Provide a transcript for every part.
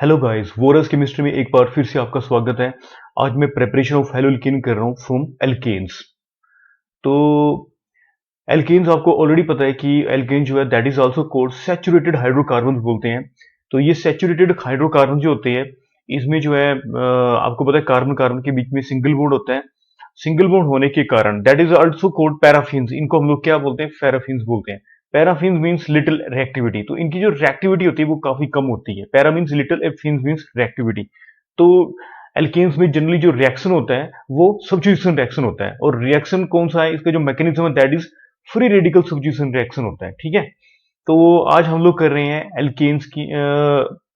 Hello guys, vores chemistry में एक बार फिर से आपका स्वागत है। आज मैं प्रिपरेशन ऑफ हेलोल्केन कर रहा हूँ फ्रॉम एल्केन्स। तो एल्केन्स आपको ऑलरेडी पता है कि एल्केन जो है that is also called saturated hydrocarbon बोलते हैं। तो ये सैचुरेटेड हाइड्रोकार्बन जो होते हैं इसमें जो है आपको पता है कार्बन कार्बन के बीच में सिंगल बॉन्ड होता है। सिंगल बॉन्ड होने के कारण that is also called paraffins. इनको हम लोग क्या बोलते हैं? पैराफिन्स बोलते हैं। Paraffins means little reactivity. तो इनकी जो रिएक्टिविटी होती है वो काफी कम होती है। Para means little, fins means reactivity. तो एल्केन्स में जनरली जो रिएक्शन होता है वो सब्स्टिट्यूशन रिएक्शन होता है। और रिएक्शन कौन सा है? इसका जो मैकेनिज्म है that is free radical substitution reaction होता है। ठीक है। तो आज हम लोग कर रहे हैं एल्केन्स की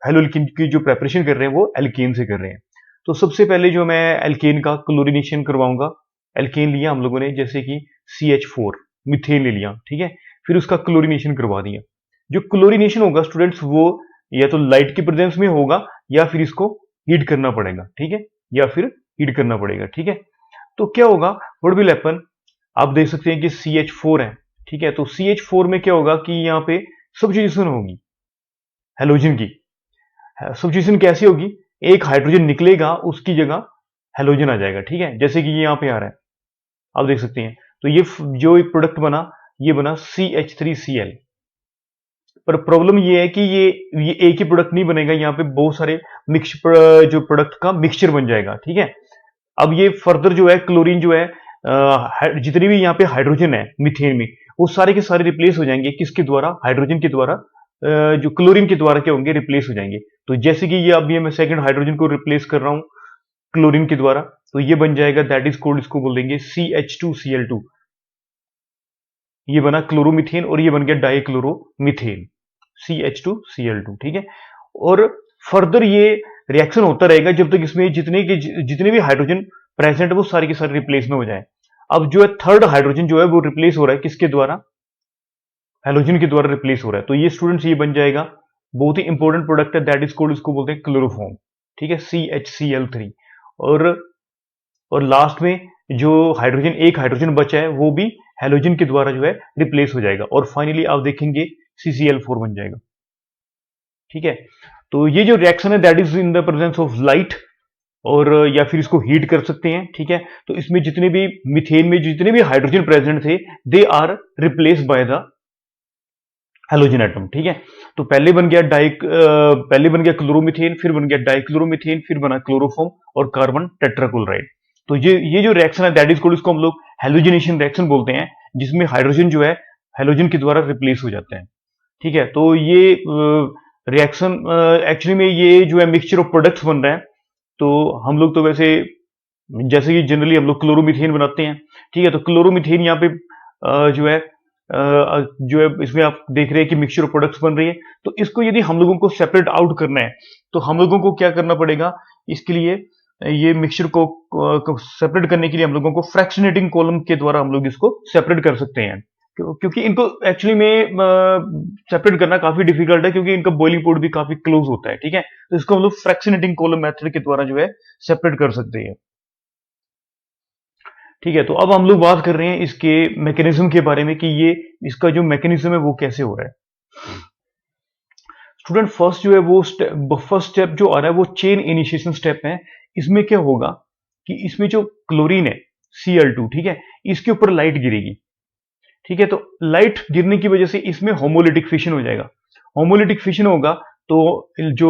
हेलोल्केन की जो प्रेपरेशन कर रहे हैं वो एल्केन से कर रहे हैं। तो सबसे पहले जो मैं एल्केन का क्लोरीनेशन करवाऊंगा। एल्केन लिया हम लोगों ने, जैसे कि CH4 मिथेन ले लिया। ठीक है। फिर उसका क्लोरीनेशन करवा दिया। जो क्लोरीनेशन होगा स्टूडेंट्स वो या तो लाइट की प्रेजेंस में होगा या फिर इसको हीट करना पड़ेगा। ठीक है। या फिर हीट करना पड़ेगा। ठीक है। तो क्या होगा? What will happen? आप देख सकते हैं कि CH4 है। ठीक है। तो CH4 में क्या होगा कि यहाँ पे सब्स्टिट्यूशन होगी हेलोजन की। सब्स्टिट्यूशन कैसी होगी? एक हाइड्रोजन निकलेगा, उसकी जगह हेलोजन आ जाएगा। ठीक है। जैसे कि ये यहाँ पे आ रहा है, आप देख सकते हैं। तो ये जो एक प्रोडक्ट बना, ये बना CH3Cl। पर प्रॉब्लम ये है कि ये एक ही प्रोडक्ट नहीं बनेगा, यहाँ पे बहुत सारे मिक्स जो प्रोडक्ट का मिक्सचर बन जाएगा। ठीक है। अब ये फर्दर जो है क्लोरीन जो है जितनी भी यहाँ पे हाइड्रोजन है मीथेन में, वो सारे के सारे रिप्लेस हो जाएंगे किसके द्वारा? हाइड्रोजन के द्वारा। जो क्लोरीन के द्वारा क्या होंगे? रिप्लेस हो जाएंगे। तो जैसे कि ये अभी मैं सेकंड हाइड्रोजन को रिप्लेस कर रहा हूँ क्लोरीन के द्वारा, तो ये बन जाएगा दैट इज कोल्ड, इसको बोल देंगे CH2Cl2। ये बना क्लोरोमीथेन और ये बन गया डाइक्लोरोमीथेन, CH2Cl2। ठीक है। और फर्दर ये रिएक्शन होता रहेगा जब तक इसमें जितने भी हाइड्रोजन प्रेजेंट है वो सारे के सारे रिप्लेस में हो जाए। अब जो है थर्ड हाइड्रोजन जो है वो रिप्लेस हो रहा है किसके द्वारा? हेलोजन के द्वारा रिप्लेस हो रहा है। तो ये स्टूडेंट्स ये बन जाएगा, बहुत ही इंपॉर्टेंट प्रोडक्ट है दैट इज कोल्ड, इसको बोलते हैं क्लोरोफॉर्म। ठीक है। CHCl3। और और लास्ट में जो हाइड्रोजन, एक हाइड्रोजन बचा है, वो भी हेलोजन के द्वारा जो है रिप्लेस हो जाएगा। और फाइनली आप देखेंगे CCl4 बन जाएगा। ठीक है। तो ये जो रिएक्शन है that is in the presence of light, और या फिर इसको हीट कर सकते हैं। ठीक है। तो इसमें जितने भी मिथेन में जितने भी हाइड्रोजन प्रेजेंट थे they are replace by the halogen atom. ठीक है। तो पहले बन गया क्लोरोमीथेन, फिर बन गया डाइक्लोरोमीथेन, फिर बना क्लोरोफॉर्म और कार्बन टेट्राक्लोराइड। तो ये जो रिएक्शन है दैट इज कॉल्ड, इसको हम लोग हेलोजनेशन रिएक्शन बोलते हैं, जिसमें हाइड्रोजन जो है हेलोजन के द्वारा रिप्लेस हो जाते हैं। ठीक है। तो ये रिएक्शन एक्चुअली में ये जो है मिक्सचर ऑफ प्रोडक्ट्स बन रहे हैं। तो हम लोग तो वैसे जैसे कि जनरली हम लोग क्लोरोमीथेन बनाते हैं। ठीक है। तो क्लोरोमीथेन यहाँ पे जो है जो है इसमें आप देख रहे हैं कि मिक्सचर ऑफ प्रोडक्ट्स बन रही है। तो इसको यदि हम लोगों को सेपरेट आउट करना है तो हम लोगों को क्या करना पड़ेगा? इसके लिए ये मिक्सचर को सेपरेट करने के लिए हम लोगों को फ्रैक्शनेटिंग कॉलम के द्वारा हम लोग इसको सेपरेट कर सकते हैं। क्योंकि इनको एक्चुअली में सेपरेट करना काफी डिफिकल्ट है, क्योंकि इनका बॉइलिंग पॉइंट भी काफी क्लोज होता है। ठीक है। तो इसको हम लोग फ्रैक्शनेटिंग कॉलम मेथड के द्वारा जो है सेपरेट कर सकते हैं। ठीक है। तो अब हम लोग बात कर रहे हैं इसके मैकेनिज्म के बारे में कि ये इसका जो मैकेनिज्म है वो कैसे हो रहा है। स्टूडेंट फर्स्ट जो है वो फर्स्ट स्टेप जो आ रहा है वो चेन इनिशिएशन स्टेप है। इसमें क्या होगा कि इसमें जो क्लोरीन है Cl2, ठीक है, इसके ऊपर लाइट गिरेगी। ठीक है। तो लाइट गिरने की वजह से इसमें होमोलिटिक फिशन हो जाएगा। होमोलिटिक फिशन होगा तो जो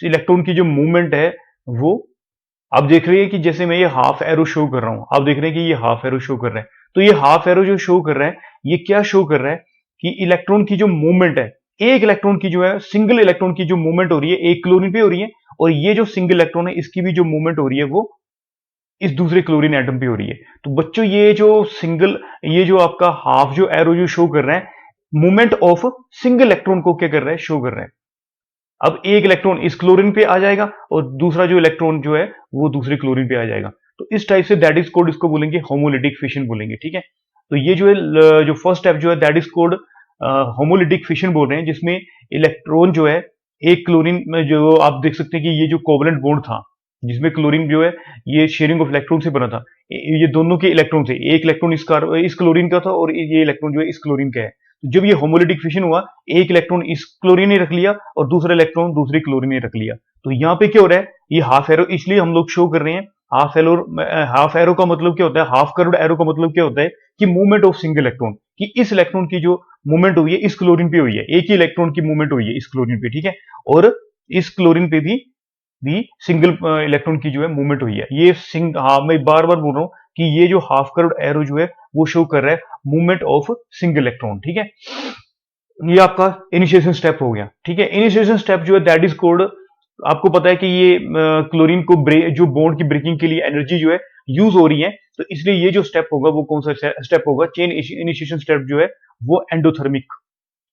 इलेक्ट्रॉन की जो मूवमेंट है वो आप देख रहे हैं कि जैसे मैं ये हाफ एरो शो कर रहा हूं, आप देख रहे हैं कि ये हाफ एरो शो कर रहा है। तो ये हाफ एरो जो शो कर रहा है ये क्या शो कर रहा है कि इलेक्ट्रॉन की जो मूवमेंट है, एक इलेक्ट्रॉन की जो है, सिंगल इलेक्ट्रॉन की जो मूवमेंट हो रही है एक क्लोरीन पे हो रही है, और ये जो सिंगल इलेक्ट्रॉन है इसकी भी जो मूवमेंट हो रही है वो इस दूसरे क्लोरीन एटम पे हो रही है। तो बच्चों ये जो आपका हाफ जो एरो जो शो कर रहा है, मूवमेंट ऑफ सिंगल इलेक्ट्रॉन को क्या कर रहा है? शो कर रहा है। अब एक इलेक्ट्रॉन इस क्लोरीन पे आ जाएगा और दूसरा जो इलेक्ट्रॉन जो है वो दूसरे क्लोरीन पे आ जाएगा। तो इस type say that is code, इसको बोलेंगे होमोलिटिक फिशन बोलेंगे। ठीक है। तो ये जो है जो फर्स्ट स्टेप जो है that is code homolytic fission बोल रहे हैं, जिसमें इलेक्ट्रॉन जो है एक क्लोरीन में, जो आप देख सकते हैं कि ये जो कोवलेंट बॉन्ड था जिसमें क्लोरीन जो है ये शेयरिंग ऑफ इलेक्ट्रॉन से बना था, ये दोनों के इलेक्ट्रॉन थे, एक इलेक्ट्रॉन इस क्लोरीन का था और ये इलेक्ट्रॉन जो है इस क्लोरीन का है। जब ये होमोलिटिक फिशन हुआ, एक इलेक्ट्रॉन इस क्लोरीन ने रख लिया और दूसरा इलेक्ट्रॉन दूसरी क्लोरीन ने रख लिया। तो यहाँ पे क्या हो रहा है, ये हाफ एरो इसलिए हम लोग शो कर रहे हैं। हाफ एरो का मतलब क्या होता है, हाफ कर्व्ड एरो का मतलब क्या होता है कि मूवमेंट ऑफ सिंगल इलेक्ट्रॉन, कि इस इलेक्ट्रॉन की जो मूवमेंट हुई है इस क्लोरीन पे हुई है, एक ही इलेक्ट्रॉन की मूवमेंट हुई है इस क्लोरीन पे, ठीक है। और इस क्लोरीन पे भी सिंगल इलेक्ट्रॉन की जो है मूवमेंट हुई है। ये हाँ, मैं बार बार बोल रहा हूं कि ये जो हाफ कर्व्ड एरो जो है वो शो कर रहा है मूवमेंट ऑफ सिंगल इलेक्ट्रॉन, ठीक है। ये आपका इनिशिएशन स्टेप हो गया, ठीक है। इनिशिएशन स्टेप जो है दैट इज कोल्ड, आपको पता है कि ये क्लोरीन को जो बॉन्ड की ब्रेकिंग के लिए एनर्जी जो है यूज हो रही है, तो इसलिए ये जो स्टेप होगा वो कौन सा स्टेप होगा, चेन इनिशिएशन स्टेप जो है वो एंडोथर्मिक।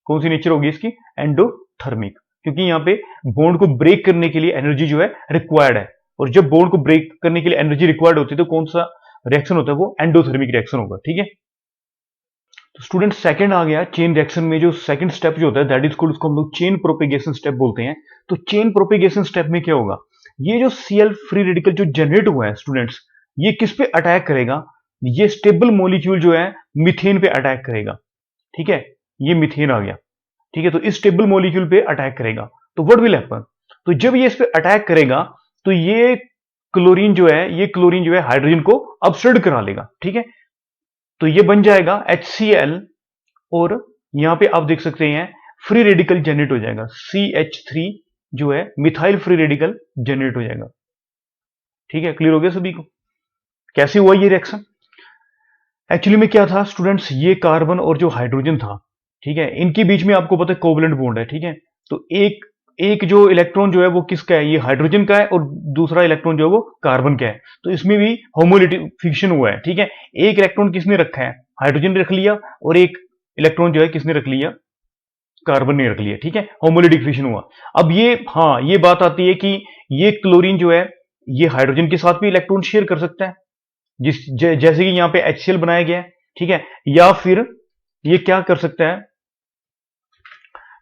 कौन सी नेचर होगी इसकी, एंडोथर्मिक, क्योंकि यहाँ पे बॉन्ड को ब्रेक करने के लिए एनर्जी जो है रिक्वायर्ड है, और जब बॉन्ड को ब्रेक करने के लिए एनर्जी रिक्वायर्ड होती है तो कौन सा रिएक्शन होता है, वो एंडोथर्मिक रिएक्शन होगा, ठीक है। तो स्टूडेंट सेकंड आ गया चेन रिएक्शन में, जो सेकंड स्टेप जो होता है दैट इज कॉल्ड, उसको हम लोग चेन प्रोपेगेशन स्टेप बोलते हैं। तो चेन प्रोपेगेशन स्टेप में क्या होगा, ये जो Cl फ्री रेडिकल जो जनरेट हुआ है स्टूडेंट्स, ये किस पे अटैक करेगा, ये स्टेबल मॉलिक्यूल जो है मीथेन पे अटैक करेगा, ठीक है। ये मीथेन आ गया, ठीक है। तो इस स्टेबल मॉलिक्यूल पे अटैक करेगा, तो व्हाट विल हैपन, तो जब ये इस पे अटैक करेगा तो ये क्लोरीन जो है, ये क्लोरीन जो है हाइड्रोजन को अपसर्ड करा लेगा, ठीक है। तो ये बन जाएगा HCl, और यहां पे आप देख सकते हैं फ्री रेडिकल जनरेट हो जाएगा, CH3 जो है मिथाइल फ्री रेडिकल जनरेट हो जाएगा, ठीक है। क्लियर हो गया सभी को, कैसे हुआ ये रिएक्शन। एक्चुअली में क्या था स्टूडेंट्स, ये कार्बन और जो हाइड्रोजन था, ठीक है, इनके बीच में आपको पता है कोवलेंट बॉन्ड है, ठीक है। तो एक एक जो इलेक्ट्रॉन जो है वो किसका है, ये हाइड्रोजन का है, और दूसरा इलेक्ट्रॉन जो है वो कार्बन का है। तो इसमें भी होमोलिटिक फिक्शन हुआ है, ठीक है। एक इलेक्ट्रॉन किसने रखा है, हाइड्रोजन ने रख लिया, और एक इलेक्ट्रॉन जो है किसने रख लिया, कार्बन ने रख लिया, ठीक है। होमोलिटिक फिशन हुआ। अब ये, हाँ, ये बात आती है कि ये क्लोरीन जो है ये हाइड्रोजन के साथ भी इलेक्ट्रॉन शेयर कर सकता है, जैसे कि यहां पे HCl बनाया गया है, ठीक है। या फिर ये क्या कर सकता है,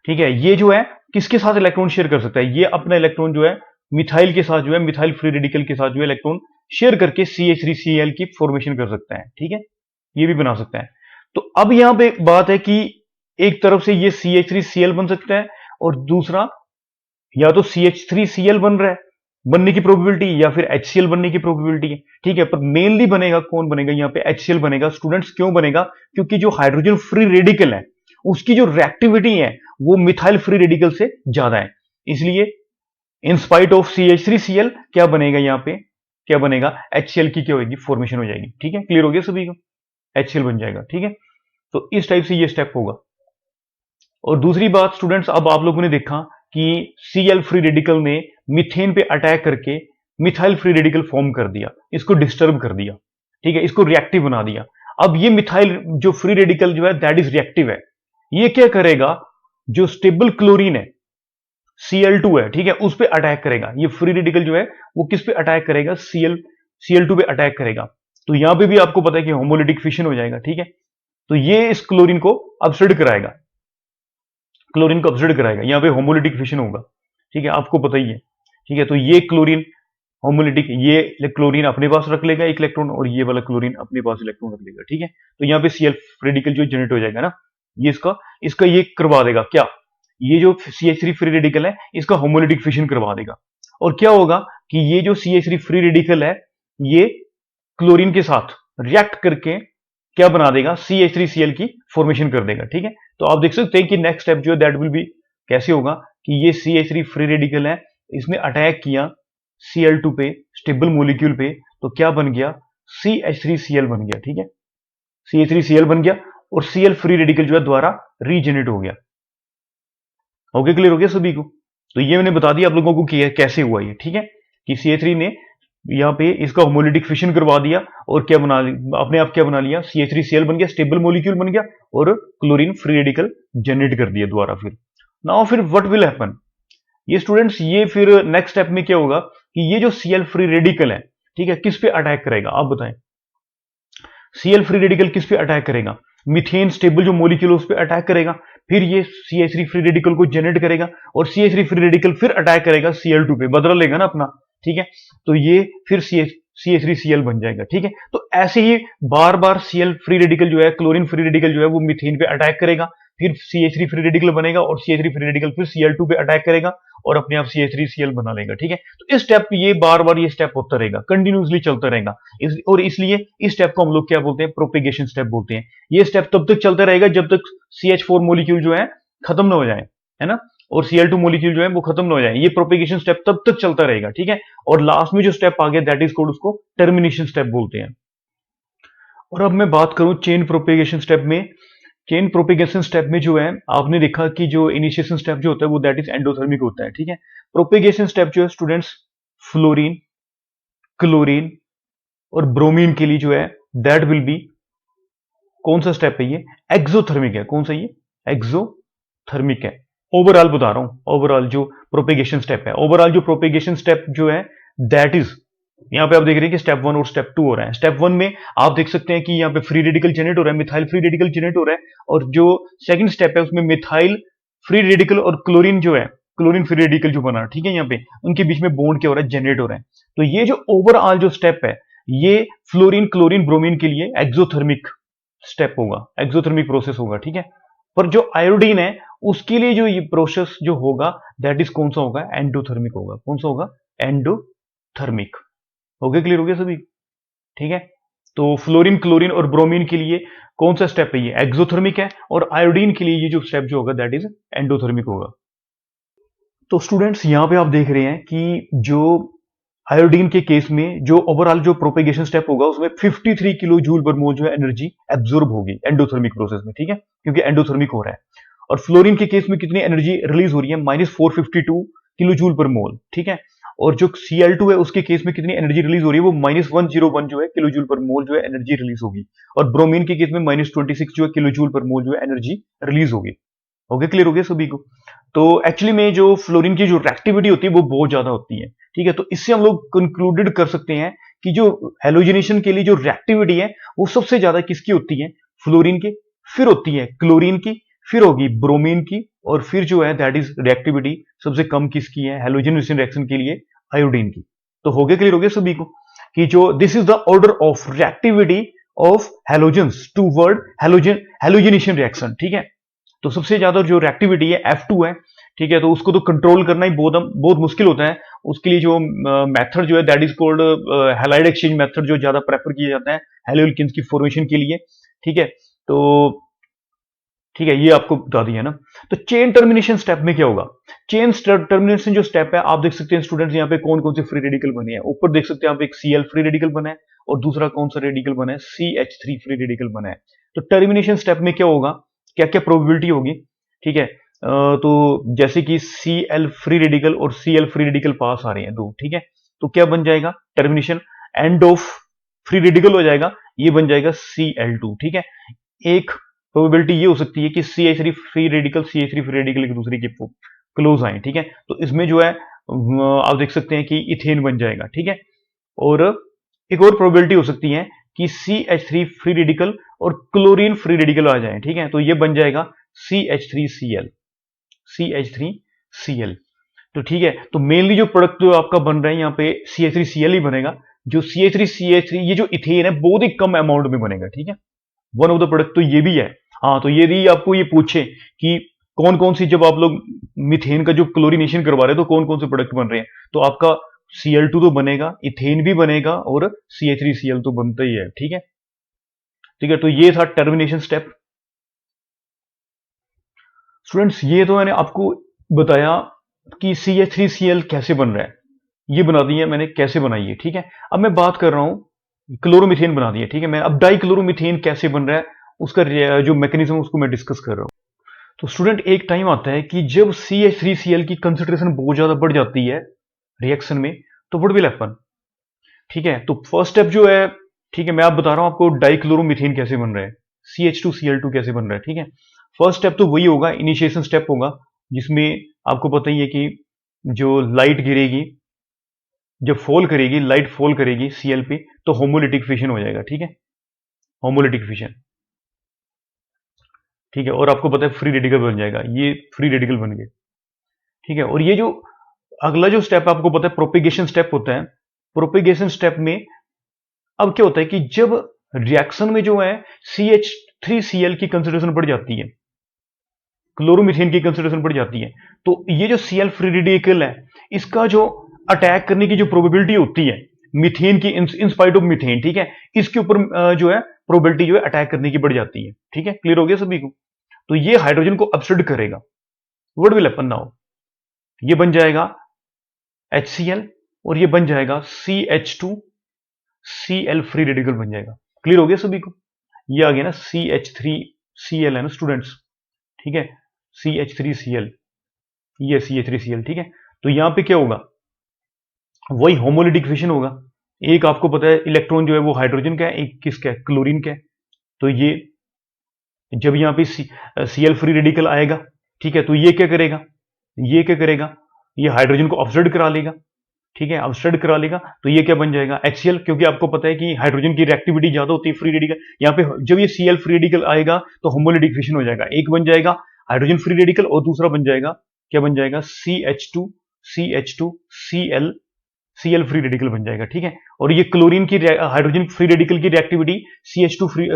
ठीक है, ये जो है किसके साथ इलेक्ट्रॉन शेयर कर सकता है, ये अपना इलेक्ट्रॉन जो है मिथाइल के साथ जो है, मिथाइल फ्री रेडिकल के साथ जो है इलेक्ट्रॉन शेयर करके CH3Cl की फॉर्मेशन कर सकता है, ठीक है। ये भी बना सकता है। तो अब यहां पे एक बात है कि एक तरफ से ये CH3Cl बन सकता है, और दूसरा या तो CH3Cl बन रहा है, बनने की प्रोबेबिलिटी, या फिर HCl बनने की प्रोबेबिलिटी है, ठीक है। पर मेनली बनेगा, कौन बनेगा यहाँ पे, HCl बनेगा स्टूडेंट्स। क्यों बनेगा, क्योंकि जो हाइड्रोजन फ्री रेडिकल है उसकी जो रिएक्टिविटी है वो मिथाइल फ्री रेडिकल से ज्यादा है, इसलिए इन स्पाइट ऑफ CH3Cl क्या बनेगा, यहाँ पे क्या बनेगा, HCl की क्या होगी, फॉर्मेशन हो जाएगी, ठीक है। क्लियर हो गया सभी को, HCl बन जाएगा, ठीक है। तो इस टाइप से ये स्टेप होगा। और दूसरी बात स्टूडेंट्स, अब आप लोगों ने देखा कि Cl फ्री रेडिकल ने मीथेन पे अटैक करके मिथाइल फ्री रेडिकल फॉर्म कर दिया, इसको डिस्टर्ब कर दिया, ठीक है, इसको रिएक्टिव बना दिया। अब ये मिथाइल जो फ्री रेडिकल जो है दैट इज रिएक्टिव है, ये क्या करेगा, जो स्टेबल क्लोरीन है Cl2 है, ठीक है, उस पर अटैक करेगा। ये फ्री रेडिकल जो है वो किस पे अटैक करेगा, Cl2 पे अटैक करेगा। तो यहां पे भी आपको पता है कि होमोलिटिक फिशन हो जाएगा, ठीक है। तो ये इस क्लोरीन को अपसर्ड कराएगा, क्लोरीन को अपसर्ड कराएगा, यहां पे होमोलिटिक फिशन होगा, ठीक है, आपको पता ही है, ठीक है। तो ये क्लोरीन होमोलिटिक, ये क्लोरीन अपने पास रख लेगा एक इलेक्ट्रॉन, और ये वाला क्लोरीन अपने पास इलेक्ट्रॉन रख लेगा, ठीक है। तो यहाँ पे Cl रेडिकल जो जनरेट हो जाएगा ना, ये इसका इसका ये करवा देगा क्या, ये जो CH3 फ्री रेडिकल है इसका होमोलिटिक फिशन करवा देगा। और क्या होगा कि ये जो CH3 फ्री रेडिकल है ये क्लोरीन के साथ रिएक्ट करके क्या बना देगा, CH3Cl की फॉर्मेशन कर देगा, ठीक है। तो आप देख सकते हैं कि नेक्स्ट स्टेप जो है दैट विल बी कैसे होगा कि ये CH3 फ्री रेडिकल है, इसने अटैक किया Cl2 पे, स्टेबल मॉलिक्यूल पे, तो क्या बन गया, CH3Cl बन गया, ठीक है। CH3Cl बन गया, और Cl फ्री रेडिकल जो है द्वारा रीजनरेट हो गया। ओके, क्लियर हो गया सभी को। तो ये मैंने बता दिया आप लोगों को कि कैसे हुआ ये, ठीक है, कि CH3 ने यहाँ पे इसका होमोलिटिक फिशन करवा दिया, और क्या बना, अपने आप क्या बना लिया, CH3Cl बन गया, स्टेबल मॉलिक्यूल बन गया, और क्लोरीन फ्री रेडिकल जनरेट कर दिया दोबारा। फिर नाउ फिर व्हाट विल हैपन, ये स्टूडेंट्स, ये फिर नेक्स्ट स्टेप में क्या होगा कि ये जो Cl फ्री रेडिकल है, ठीक है, किस पे अटैक करेगा, आप बताएं। Cl फ्री रेडिकल किस पे अटैक करेगा, मीथेन स्टेबल जो मॉलिक्यूल उस पे अटैक करेगा, फिर ये CH3 फ्री रेडिकल को जनरेट करेगा, और CH3 फ्री रेडिकल फिर अटैक करेगा Cl2 पे, बदला लेगा ना अपना, ठीक है। तो ये फिर CH3Cl बन जाएगा, ठीक है। तो ऐसे ही बार बार Cl फ्री रेडिकल जो है, क्लोरीन फ्री रेडिकल जो है वो मीथेन पे अटैक करेगा, फिर CH3 फ्री रेडिकल बनेगा और CH3 फ्री रेडिकल फिर Cl2 पे अटैक करेगा और अपने आप CH3Cl बना लेगा। ठीक है, तो इस स्टेप ये बार बार ये स्टेप होता रहेगा, कंटिन्यूसली चलता रहेगा। और इसलिए इस स्टेप को हम लोग क्या बोलते हैं, प्रोपेगेशन स्टेप बोलते हैं। ये स्टेप तब तक चलता रहेगा जब तक CH4 मोलिक्यूल जो है खत्म ना हो जाए, है ना, और Cl2 मोलिक्यूल जो है वो खत्म ना हो जाए। ये प्रोपेगेशन स्टेप तब तक चलता रहेगा। ठीक है, और लास्ट में जो स्टेप आ गया दैट इज कॉल्ड, उसको टर्मिनेशन स्टेप बोलते हैं। और अब मैं बात करूं चेन प्रोपेगेशन स्टेप में। चेन प्रोपेगेशन स्टेप में जो है आपने देखा कि जो इनिशिएशन स्टेप जो होता है वो दैट इज एंडोथर्मिक होता है। ठीक है, प्रोपेगेशन स्टेप जो है स्टूडेंट्स, फ्लोरीन, क्लोरीन और ब्रोमीन के लिए जो है दैट विल बी, कौन सा स्टेप है ये, एक्सोथर्मिक है। कौन सा ये, एक्सोथर्मिक है। ओवरऑल बता रहा हूं, ओवरऑल जो प्रोपेगेशन स्टेप है, ओवरऑल जो प्रोपेगेशन स्टेप जो है दैट इज, यहां पे आप देख रहे हैं कि स्टेप 1 और स्टेप 2 हो रहा है। स्टेप 1 में आप देख सकते हैं कि यहां पे फ्री रेडिकल जनरेट हो रहा है, मिथाइल फ्री रेडिकल जनरेट हो रहा है, और जो सेकंड स्टेप है उसमें मिथाइल फ्री रेडिकल और क्लोरीन जो है, क्लोरीन फ्री रेडिकल जो बना, ठीक है, यहां पे उनके बीच में बॉन्ड क्या हो रहा है, जनरेट हो रहा है। तो ये जो ओवरऑल जो स्टेप है ये फ्लोरीन, क्लोरीन, ब्रोमीन के लिए एक्सोथर्मिक स्टेप होगा, एक्सोथर्मिक प्रोसेस होगा। ठीक है, पर जो आयोडीन है उसके लिए जो ये प्रोसेस जो होगा दैट इज कौन सा होगा, एंडोथर्मिक होगा। कौन सा होगा, एंडोथर्मिक। हो गया, क्लियर हो गया सभी। ठीक है, तो फ्लोरीन, क्लोरीन और ब्रोमीन के लिए कौन सा स्टेप है, ये एक्सोथर्मिक है, और आयोडीन के लिए ये जो स्टेप जो होगा दैट इज एंडोथर्मिक होगा। तो स्टूडेंट्स यहां पे आप देख रहे हैं कि जो आयोडीन के केस में जो ओवरऑल जो प्रोपेगेशन स्टेप होगा उसमें 53 किलो जूल पर मोल जो है एनर्जी एब्जॉर्ब होगी एंडोथर्मिक प्रोसेस में। ठीक है, क्योंकि एंडोथर्मिक हो रहा है। और फ्लोरीन के केस में कितनी एनर्जी रिलीज हो रही है, -452 किलो जूल पर मोल। ठीक है, और जो Cl2 है उसके केस में कितनी एनर्जी रिलीज हो रही है, वो -101 जो है किलो जूल पर मोल जो है एनर्जी रिलीज होगी। और ब्रोमीन के केस में -26 जो है किलो जूल पर मोल जो है एनर्जी रिलीज होगी। ओके, क्लियर हो गया सभी को। तो एक्चुअली में जो फ्लोरीन की जो रिएक्टिविटी होती है वो बहुत ज्यादा होती है। ठीक है, तो इससे हम लोग कंक्लूडेड कर सकते हैं कि जो हेलोजिनेशन के लिए जो रिएक्टिविटी है वो सबसे ज्यादा किसकी होती है, फ्लोरीन की, फिर होती है क्लोरीन की, फिर होगी ब्रोमीन की, और फिर जो है दैट इज रिएक्टिविटी सबसे कम किसकी है, हेलोजिनेशन रिएक्शन के लिए आयोडीन की। तो हो गया, क्लियर हो गया सभी को कि जो this is the order of reactivity of halogens toward halogenation reaction. ठीक है, तो सबसे ज्यादा जो रिएक्टिविटी है F2 है। ठीक है, तो उसको तो कंट्रोल करना ही बहुत मुश्किल होता है। उसके लिए जो मेथड जो है that is called halide exchange method, जो ज्यादा प्रेफर किया जाता है हैलोल्केन्स की फॉर्मेशन के लिए। ठीक है, तो ठीक है, ये आपको बता दिया ना। तो चेन टर्मिनेशन स्टेप में क्या होगा, चेन टर्मिनेशन जो स्टेप है आप देख सकते हैं स्टूडेंट्स, यहाँ पे कौन कौन से फ्री रेडिकल बने हैं। ऊपर देख सकते हैं आप, एक Cl फ्री रेडिकल बना है और दूसरा कौन सा रेडिकल बना है, CH3 फ्री रेडिकल बना है। तो टर्मिनेशन स्टेप में क्या होगा, क्या क्या प्रोबेबिलिटी होगी। ठीक है, तो जैसे कि Cl फ्री रेडिकल और Cl फ्री रेडिकल पास आ रहे हैं दो। ठीक है, तो क्या बन जाएगा, termination end of free radical हो जाएगा, ये बन जाएगा Cl2। ठीक है, एक प्रोबेबिलिटी ये हो सकती है कि CH3 free radical CH3 free radical एक दूसरे के क्लोज आए। ठीक है, तो इसमें जो है आप देख सकते हैं कि इथेन बन जाएगा। ठीक है, और एक और प्रोबेबिलिटी हो सकती है कि CH3 फ्री रेडिकल और क्लोरीन फ्री रेडिकल आ जाए। ठीक है, तो ये बन जाएगा CH3Cl, CH3Cl। तो ठीक है, तो मेनली जो प्रोडक्ट जो आपका बन रहा है यहाँ पे CH3Cl ही बनेगा। जो CH3CH3 ये जो इथेन है बहुत ही कम अमाउंट में बनेगा। ठीक है, वन ऑफ द प्रोडक्ट तो ये भी है। हाँ, तो यदि आपको ये पूछे कि कौन कौन सी, जब आप लोग मीथेन का जो क्लोरीनेशन करवा रहे हैं तो कौन कौन से प्रोडक्ट बन रहे हैं, तो आपका Cl2 तो बनेगा, इथेन भी बनेगा और CH3Cl तो बनता ही है। ठीक है, ठीक है, तो ये था टर्मिनेशन स्टेप। स्टूडेंट्स ये तो मैंने आपको बताया कि CH3Cl कैसे बन रहा है, ये बना दी है मैंने, कैसे बनाई है। ठीक है, अब मैं बात कर रहा हूं क्लोरोमीथेन बना दिया। ठीक है, मैं अब डाइक्लोरोमीथेन कैसे बन रहा है उसका जो मैकेनिज्म उसको मैं डिस्कस कर रहा हूं। तो स्टूडेंट एक टाइम आता है कि जब CH3Cl की कंसेंट्रेशन बहुत ज्यादा बढ़ जाती है रिएक्शन में, तो व्हाट विल हैपन। ठीक है, तो फर्स्ट स्टेप जो है, ठीक है, मैं आप बता रहा हूं आपको डाइक्लोरोमीथेन कैसे बन रहा है, CH2Cl2 कैसे बन रहा है। ठीक है, फर्स्ट स्टेप तो वही होगा, इनिशिएशन स्टेप होगा, जिसमें आपको पता ही है कि जो लाइट गिरेगी, जब फॉल करेगी, लाइट फॉल करेगी Cl पे, तो होमोलिटिक फिशन हो जाएगा। ठीक है, होमोलिटिक फिशन। ठीक है, और आपको पता है फ्री रेडिकल बन जाएगा, ये फ्री रेडिकल बन गए। ठीक है, और ये जो अगला जो स्टेप आपको पता है प्रोपेगेशन स्टेप होता है। प्रोपेगेशन स्टेप में अब क्या होता है कि जब रिएक्शन में जो है CH3Cl की कंसेंट्रेशन बढ़ जाती है, क्लोरोमीथेन की कंसंट्रेशन बढ़ जाती है। तो ये जो Cl फ्री रेडिकल है, इसका जो अटैक करने की जो प्रोबेबिलिटी होती है मीथेन की, इन स्पाइट ऑफ मीथेन, ठीक है, इसके ऊपर जो है प्रोबेबिलिटी जो है अटैक करने की बढ़ जाती है। ठीक है, क्लियर हो गया सभी को? तो ये हाइड्रोजन को अपस्टर्ड करेगा। What will happen now? ये बन जाएगा HCl और ये बन जाएगा CH2Cl फ्री रेडिकल बन जाएगा। क्लियर हो गया सभी को? ये आ गया ना CH3Cl है ना स्टूडेंट्स, ठीक है, CH3Cl, ये CH3Cl, ठीक है। तो यहां पे क्या होगा? वही होमोलिटिक फिशन होगा। एक आपको पता है इलेक्ट्रॉन जो है वो हाइड्रोजन का है, एक किसका है? क्लोरीन का है। तो ये जब यहाँ पे Cl फ्री रेडिकल आएगा, ठीक है, तो ये क्या करेगा? ये क्या करेगा? ये हाइड्रोजन को अपस्टर्ड करा लेगा, ठीक है, अपस्टर्ड करा लेगा। तो ये क्या बन जाएगा? HCl, क्योंकि आपको पता है कि हाइड्रोजन की रिएक्टिविटी ज्यादा होती है फ्री रेडिकल। यहाँ पे जब ये Cl फ्री रेडिकल आएगा तो होमोलिटिक फिशन हो जाएगा। एक बन जाएगा हाइड्रोजन फ्री रेडिकल और दूसरा बन जाएगा, क्या बन जाएगा? Cl फ्री रेडिकल बन जाएगा, ठीक है। और ये क्लोरीन की हाइड्रोजन फ्री रेडिकल की रिएक्टिविटी Cl फ्री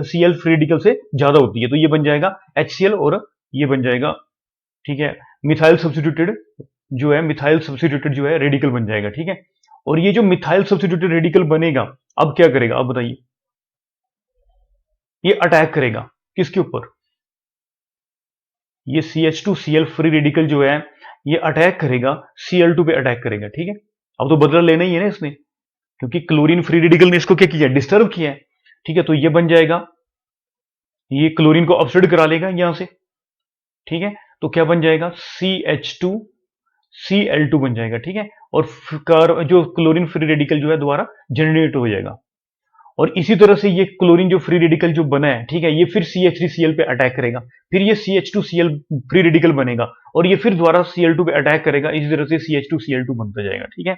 रेडिकल से ज्यादा होती है। तो ये बन जाएगा HCl और ये बन जाएगा, ठीक है, मिथाइल सब्स्टिट्यूटेड जो है, मिथाइल सब्स्टिट्यूटेड जो है रेडिकल बन जाएगा, ठीक है। और ये जो मिथाइल सब्स्टिट्यूटेड रेडिकल बनेगा, अब क्या करेगा? अब बताइए, ये अटैक करेगा किसके ऊपर? ये CH2Cl फ्री रेडिकल जो है ये अटैक करेगा Cl2 पे अटैक करेगा, ठीक है। अब तो बदला लेना ही है ना इसने, क्योंकि क्लोरीन फ्री रेडिकल ने इसको क्या किया? डिस्टर्ब किया है, ठीक है। तो ये बन जाएगा, ये क्लोरीन को अपस्टर्ड करा लेगा यहां से, ठीक है। तो क्या बन जाएगा? CH2Cl2 बन जाएगा, ठीक है। और जो क्लोरीन फ्री रेडिकल जो है दोबारा जनरेट हो जाएगा। और इसी तरह से ये क्लोरीन जो फ्री रेडिकल जो बना है, ठीक है, ये फिर CH3Cl पे अटैक करेगा, फिर ये CH2Cl फ्री रेडिकल बनेगा और ये फिर दोबारा Cl2 पे अटैक करेगा। इसी तरह से CH2Cl2 बनता जाएगा, ठीक है।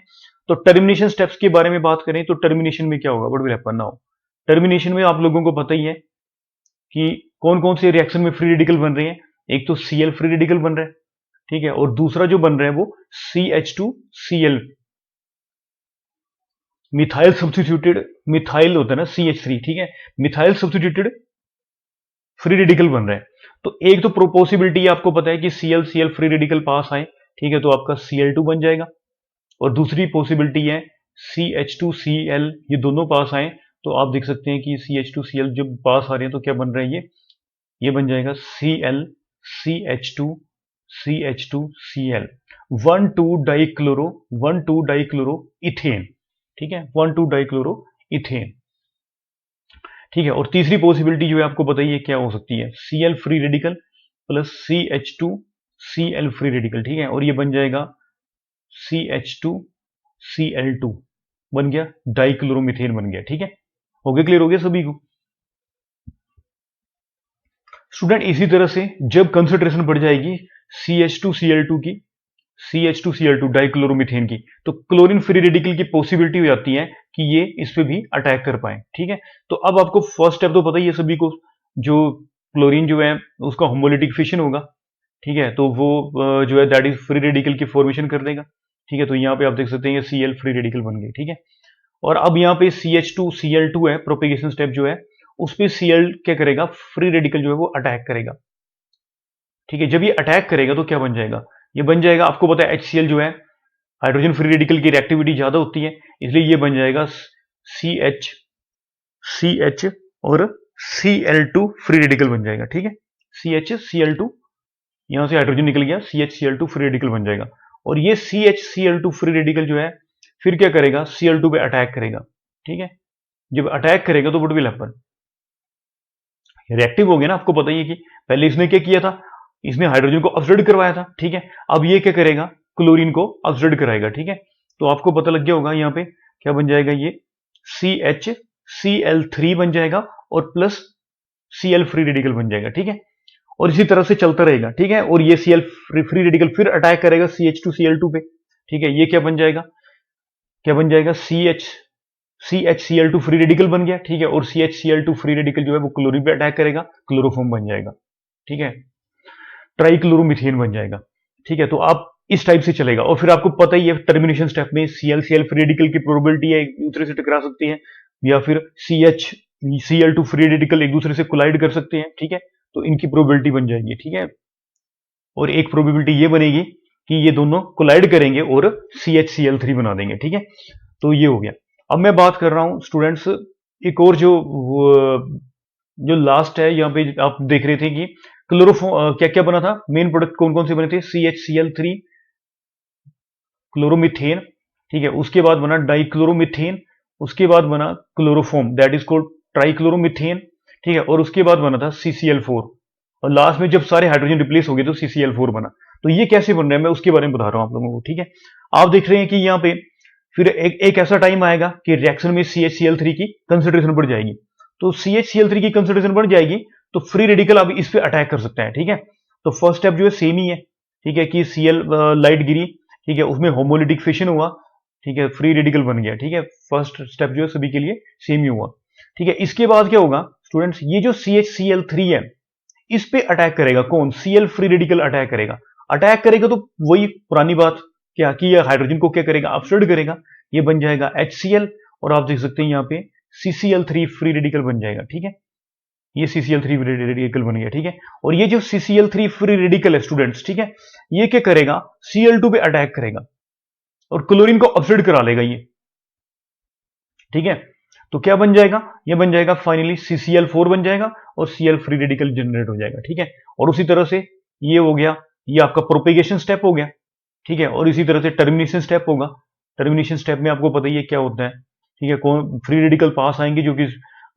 तो टर्मिनेशन स्टेप्स के बारे में बात करें तो टर्मिनेशन में क्या होगा? What will happen now? Termination में आप लोगों को पता ही है कि कौन कौन से रिएक्शन में फ्री रेडिकल बन रहे हैं। एक तो Cl फ्री रेडिकल बन रहा है, ठीक है, और दूसरा जो बन रहा है वो CH2Cl, मिथाइल सब्स्टिट्यूटेड, मिथाइल होता है ना CH3, ठीक है, मिथाइल सब्स्टिट्यूटेड फ्री रेडिकल बन रहा है। तो एक तो पॉसिबिलिटी आपको पता है कि Cl फ्री रेडिकल पास आए, ठीक है, तो आपका Cl2 बन जाएगा। और दूसरी पॉसिबिलिटी है CH2Cl, ये दोनों पास आए तो आप देख सकते हैं कि CH2Cl जब पास आ रहे हैं तो क्या बन रहा है? ये बन जाएगा Cl CH2Cl 1,2 डाइक्लोरो इथेन, ठीक है, 1,2 डाइक्लोरो इथेन, ठीक है। और तीसरी पॉसिबिलिटी जो है आपको बताइए क्या हो सकती है? Cl free radical plus CH2Cl free radical, ठीक है, और ये बन जाएगा CH2Cl2 बन गया, डाइक्लोरोमीथेन बन गया, ठीक है। हो गया? क्लियर हो गया सभी को? स्टूडेंट इसी तरह से जब कंसंट्रेशन बढ़ जाएगी CH2Cl2 की, CH2Cl2 डाइक्लोरोमीथेन की, तो क्लोरीन फ्री रेडिकल की पॉसिबिलिटी हो जाती है कि ये इस पे भी अटैक कर पाए, ठीक है। तो अब आपको फर्स्ट स्टेप तो पता ही है सभी को, जो क्लोरीन जो है उसका होमोलिटिक फिशन होगा, ठीक है, तो वो जो है दैट इज फ्री रेडिकल की फॉर्मेशन कर देगा, ठीक है। तो यहाँ पे आप देख सकते हैं ये Cl फ्री रेडिकल बन गए, ठीक है। और अब यहाँ पे CH2Cl2 है, प्रोपेगेशन स्टेप जो है उस पर Cl क्या करेगा? फ्री रेडिकल जो है वो अटैक करेगा, ठीक है। जब ये अटैक करेगा तो क्या बन जाएगा? ये बन जाएगा, आपको पता है HCl जो है हाइड्रोजन फ्री रेडिकल की रिएक्टिविटी ज्यादा होती है, इसलिए ये बन जाएगा CH और Cl2 फ्री रेडिकल बन जाएगा, ठीक है। CH Cl2, यहां से हाइड्रोजन निकल गया, CHCl2 फ्री रेडिकल बन जाएगा। और ये CHCl2 फ्री रेडिकल जो है फिर क्या करेगा? Cl2 पे अटैक करेगा, ठीक है। जब अटैक करेगा तो व्हाट विल हैपन? रिएक्टिव हो गया ना, आपको पता ही है कि पहले इसने क्या किया था? इसने हाइड्रोजन को अपस्टर्ड करवाया था, ठीक है। अब ये क्या करेगा? क्लोरीन को अपस्टर्ड कराएगा, ठीक है। तो आपको पता लग गया होगा यहाँ पे क्या बन जाएगा? ये CHCl3 बन जाएगा और प्लस Cl फ्री रेडिकल बन जाएगा, ठीक है। और इसी तरह से चलता रहेगा, ठीक है। और ये Cl फ्री रेडिकल फिर अटैक करेगा CH2Cl2 पे, ठीक है। ये क्या बन जाएगा? क्या बन जाएगा? CHCl2 फ्री रेडिकल बन गया, ठीक है। और CHCl2 फ्री रेडिकल जो है वो क्लोरीन पे अटैक करेगा, क्लोरोफॉर्म बन जाएगा, ठीक है, ट्राइक्लोरोमीथेन बन जाएगा, ठीक है। तो आप इस टाइप से चलेगा। और फिर आपको पता ही है टर्मिनेशन स्टेप में Cl फ्री रेडिकल की प्रोबेबिलिटी है एक दूसरे से टकरा सकती है, या फिर Cl2 फ्री रेडिकल एक दूसरे से कोलाइड कर सकते हैं, ठीक है। तो इनकी प्रोबेबिलिटी बन जाएगी, ठीक है। और एक प्रोबेबिलिटी ये बनेगी कि ये दोनों कोलाइड करेंगे और CHCl3 बना देंगे। ठीक है, तो ये हो गया। अब मैं बात कर रहा हूं स्टूडेंट्स, एक और जो लास्ट है, यहाँ पे आप देख रहे थे कि क्लोरोफॉर्म क्या क्या बना था, मेन प्रोडक्ट कौन कौन से बने थे, CHCl3, क्लोरोमीथेन। ठीक है, उसके बाद बना डाइक्लोरोमीथेन, उसके बाद बना क्लोरोफॉर्म दैट इज कॉल्ड ट्राइक्लोरोमीथेन। ठीक है, और उसके बाद बना था CCl4, और लास्ट में जब सारे हाइड्रोजन रिप्लेस हो गए तो CCl4 बना। तो ये कैसे बन रहा है मैं उसके बारे में बता रहा हूं आप लोगों को। ठीक है, आप देख रहे हैं कि यहाँ पे फिर एक ऐसा टाइम आएगा कि रिएक्शन में CHCl3 की कंसेंट्रेशन बढ़ जाएगी। तो CHCl3 की कंसेंट्रेशन बढ़ जाएगी तो फ्री रेडिकल अब इस पे अटैक कर सकता है। ठीक है, तो फर्स्ट स्टेप जो है सेम ही है। ठीक है, कि Cl लाइट गिरी, ठीक है, उसमें होमोलिटिक फिशन हुआ, ठीक है, फ्री रेडिकल बन गया। ठीक है, फर्स्ट स्टेप जो है सभी के लिए सेम ही हुआ। ठीक है, इसके बाद क्या होगा स्टूडेंट्स, ये जो CHCl3 है इस पे अटैक करेगा कौन, Cl फ्री रेडिकल अटैक करेगा। अटैक करेगा तो वही पुरानी बात क्या कि ये हाइड्रोजन को क्या करेगा, अपस्ट्रेट करेगा, ये बन जाएगा HCl, और आप देख सकते हैं यहाँ पे CCl3 फ्री रेडिकल बन जाएगा। ठीक है, ये CCl3 फ्री रेडिकल बन गया। ठीक है, और ये जो CCl3 फ्री रेडिकल है स्टूडेंट्स, ठीक है, ये क्या करेगा, Cl2 पे अटैक करेगा और क्लोरीन को अपस्ट्रेट करा लेगा ये। ठीक है, तो क्या बन जाएगा, ये बन जाएगा फाइनली CCl4 बन जाएगा और Cl फ्री रेडिकल जनरेट हो जाएगा। ठीक है, और उसी तरह से ये हो गया, ये आपका प्रोपेगेशन स्टेप हो गया। ठीक है, और इसी तरह से टर्मिनेशन स्टेप होगा। टर्मिनेशन स्टेप में आपको पता ही है क्या होता है। ठीक है, कौन फ्री रेडिकल पास आएंगे जो कि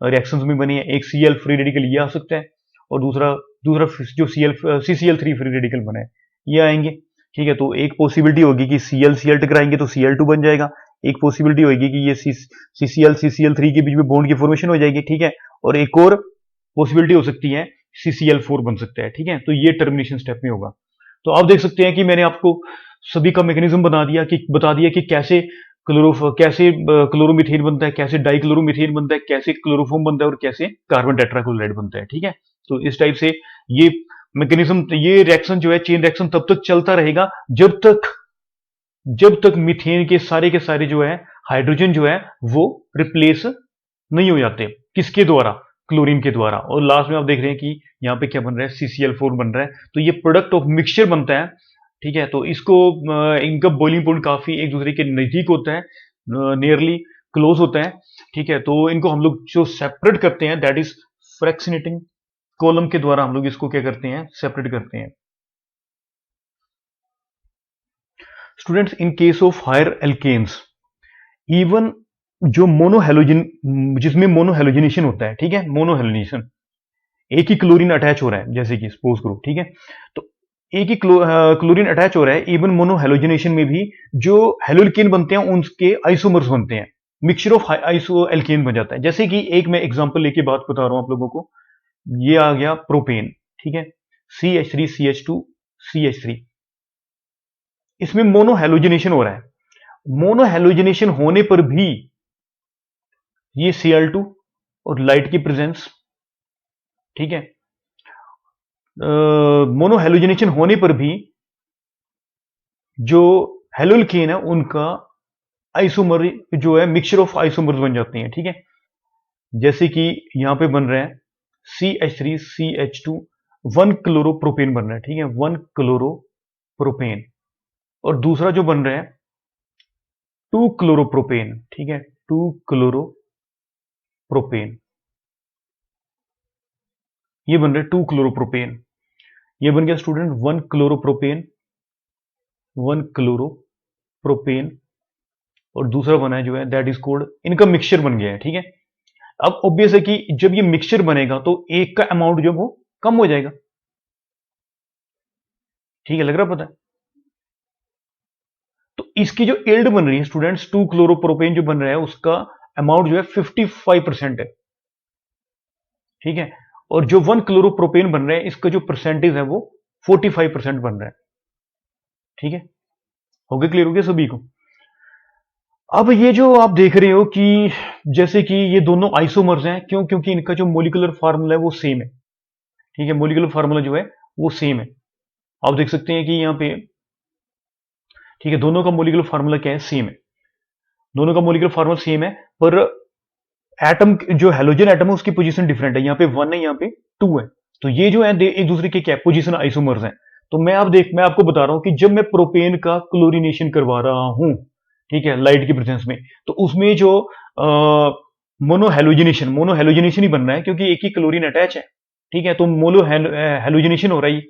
रिएक्शंस में बनी है, एक Cl फ्री रेडिकल ये आ सकता है और दूसरा दूसरा जो CCl3 फ्री रेडिकल बना है ये आएंगे। ठीक है, तो एक पॉसिबिलिटी होगी कि Cl टकराएंगे तो Cl2 बन जाएगा, एक पॉसिबिलिटी होगी कि ये CCl3 के बीच में बॉन्ड की फॉर्मेशन हो जाएगी। ठीक है, और एक और पॉसिबिलिटी हो सकती है CCl4 बन सकता है। ठीक है, तो ये टर्मिनेशन स्टेप में होगा। तो आप देख सकते हैं कि मैंने आपको सभी का मैकेनिज्म बता दिया कि कैसे क्लोरोमीथेन बनता है, कैसे डाइक्लोरोमीथेन बनता है, कैसे क्लोरोफॉर्म बनता है और कैसे कार्बन टेट्राक्लोराइड बनता है। ठीक है, तो इस टाइप से ये मैकेनिज्म, ये रिएक्शन जो है चेन रिएक्शन तब तक चलता रहेगा जब तक मीथेन के सारे जो है हाइड्रोजन जो है वो रिप्लेस नहीं हो जाते। किसके द्वारा, क्लोरीन के द्वारा। और लास्ट में आप देख रहे हैं कि यहाँ पे क्या बन रहा है, CCl4 बन रहा है। तो ये प्रोडक्ट ऑफ मिक्सचर बनता है। ठीक है, तो इसको इनका बॉइलिंग पॉइंट काफी एक दूसरे के नजदीक होता है, नियरली क्लोज होता है। ठीक है, तो इनको हम लोग जो सेपरेट करते हैं दैट इज फ्रैक्शनेटिंग कॉलम के द्वारा हम लोग इसको क्या करते हैं, सेपरेट करते हैं। Students, in case of higher alkanes, even जो मोनोहेलोजन, जिसमें मोनोहेलोजनेशन होता है, ठीक है, मोनोहेलोजनेशन, एक ही क्लोरीन अटैच हो रहा है, जैसे कि सपोज करो। ठीक है, तो एक ही क्लोरीन अटैच हो रहा है, इवन मोनोहेलोजनेशन में भी जो हेलोल्केन बनते हैं उनके आइसोमर्स बनते हैं, मिक्सचर ऑफ आइसो एल्केन बन जाता है। जैसे कि एक मैं एग्जांपल लेके बात बता रहा हूं आप लोगों को, ये आ गया प्रोपेन। ठीक है, CH3CH2CH3, इसमें मोनोहेलोजनेशन हो रहा है। मोनोहेलोजनेशन होने पर भी ये Cl2 और लाइट की प्रेजेंस, ठीक है, मोनोहेलोजनेशन होने पर भी जो हेलोल्केन है उनका आइसोमर जो है मिक्सचर ऑफ आइसोमर्स बन जाते हैं। ठीक है, जैसे कि यहां पे बन रहा है CH3CH2, 1 क्लोरोप्रोपेन बन रहा है। ठीक है, 1 क्लोरोप्रोपेन, और दूसरा जो बन रहा है 2 क्लोरोप्रोपेन। ठीक है, 2 क्लोरोप्रोपेन, ये बन रहा है 2 क्लोरोप्रोपेन। ये बन गया स्टूडेंट 1 क्लोरोप्रोपेन, 1 क्लोरोप्रोपेन, और दूसरा बना है जो है दैट इज कोल्ड, इनका मिक्सचर बन गया है। ठीक है, अब ऑब्वियस है कि जब ये मिक्सचर बनेगा तो एक का अमाउंट जो वो कम हो जाएगा। ठीक है, लग रहा पता है। तो इसकी जो एल्ड बन रही है स्टूडेंट्स, 2 क्लोरोप्रोपेन जो बन रहा है उसका अमाउंट जो है 55% है। ठीक है, और जो 1 क्लोरोप्रोपेन बन रहा है इसका जो परसेंटेज है वो 45% बन रहा है। ठीक है, हो गया, क्लियर हो गया सभी को। अब ये जो आप देख रहे हो कि जैसे कि ये दोनों आइसोमर्स हैं, क्यों, क्योंकि इनका जो मोलिकुलर फार्मूला है वो सेम है। ठीक है, मोलिकुलर फार्मूला जो है वो सेम है, आप देख सकते हैं कि यहाँ पे, ठीक है, दोनों का मोलिकुलर फार्मूला क्या है, सेम है। दोनों का मोलिकुलर फार्मूला सेम है, पर एटम जो हेलोजन एटम है उसकी पोजीशन डिफरेंट है। यहाँ पे 1 है, यहाँ पे 2 है। तो ये जो है एक दूसरे के क्या पोजीशन आइसोमर्स हैं। तो मैं आपको बता रहा हूं कि जब मैं प्रोपेन का क्लोरीनेशन करवा रहा हूं, ठीक है, लाइट की प्रेजेंस में, तो उसमें जो मोनो हेलोजिनेशन ही बन रहा है, क्योंकि एक ही क्लोरीन अटैच है, ठीक है, तो मोनो हेलोजिनेशन हो रहा है,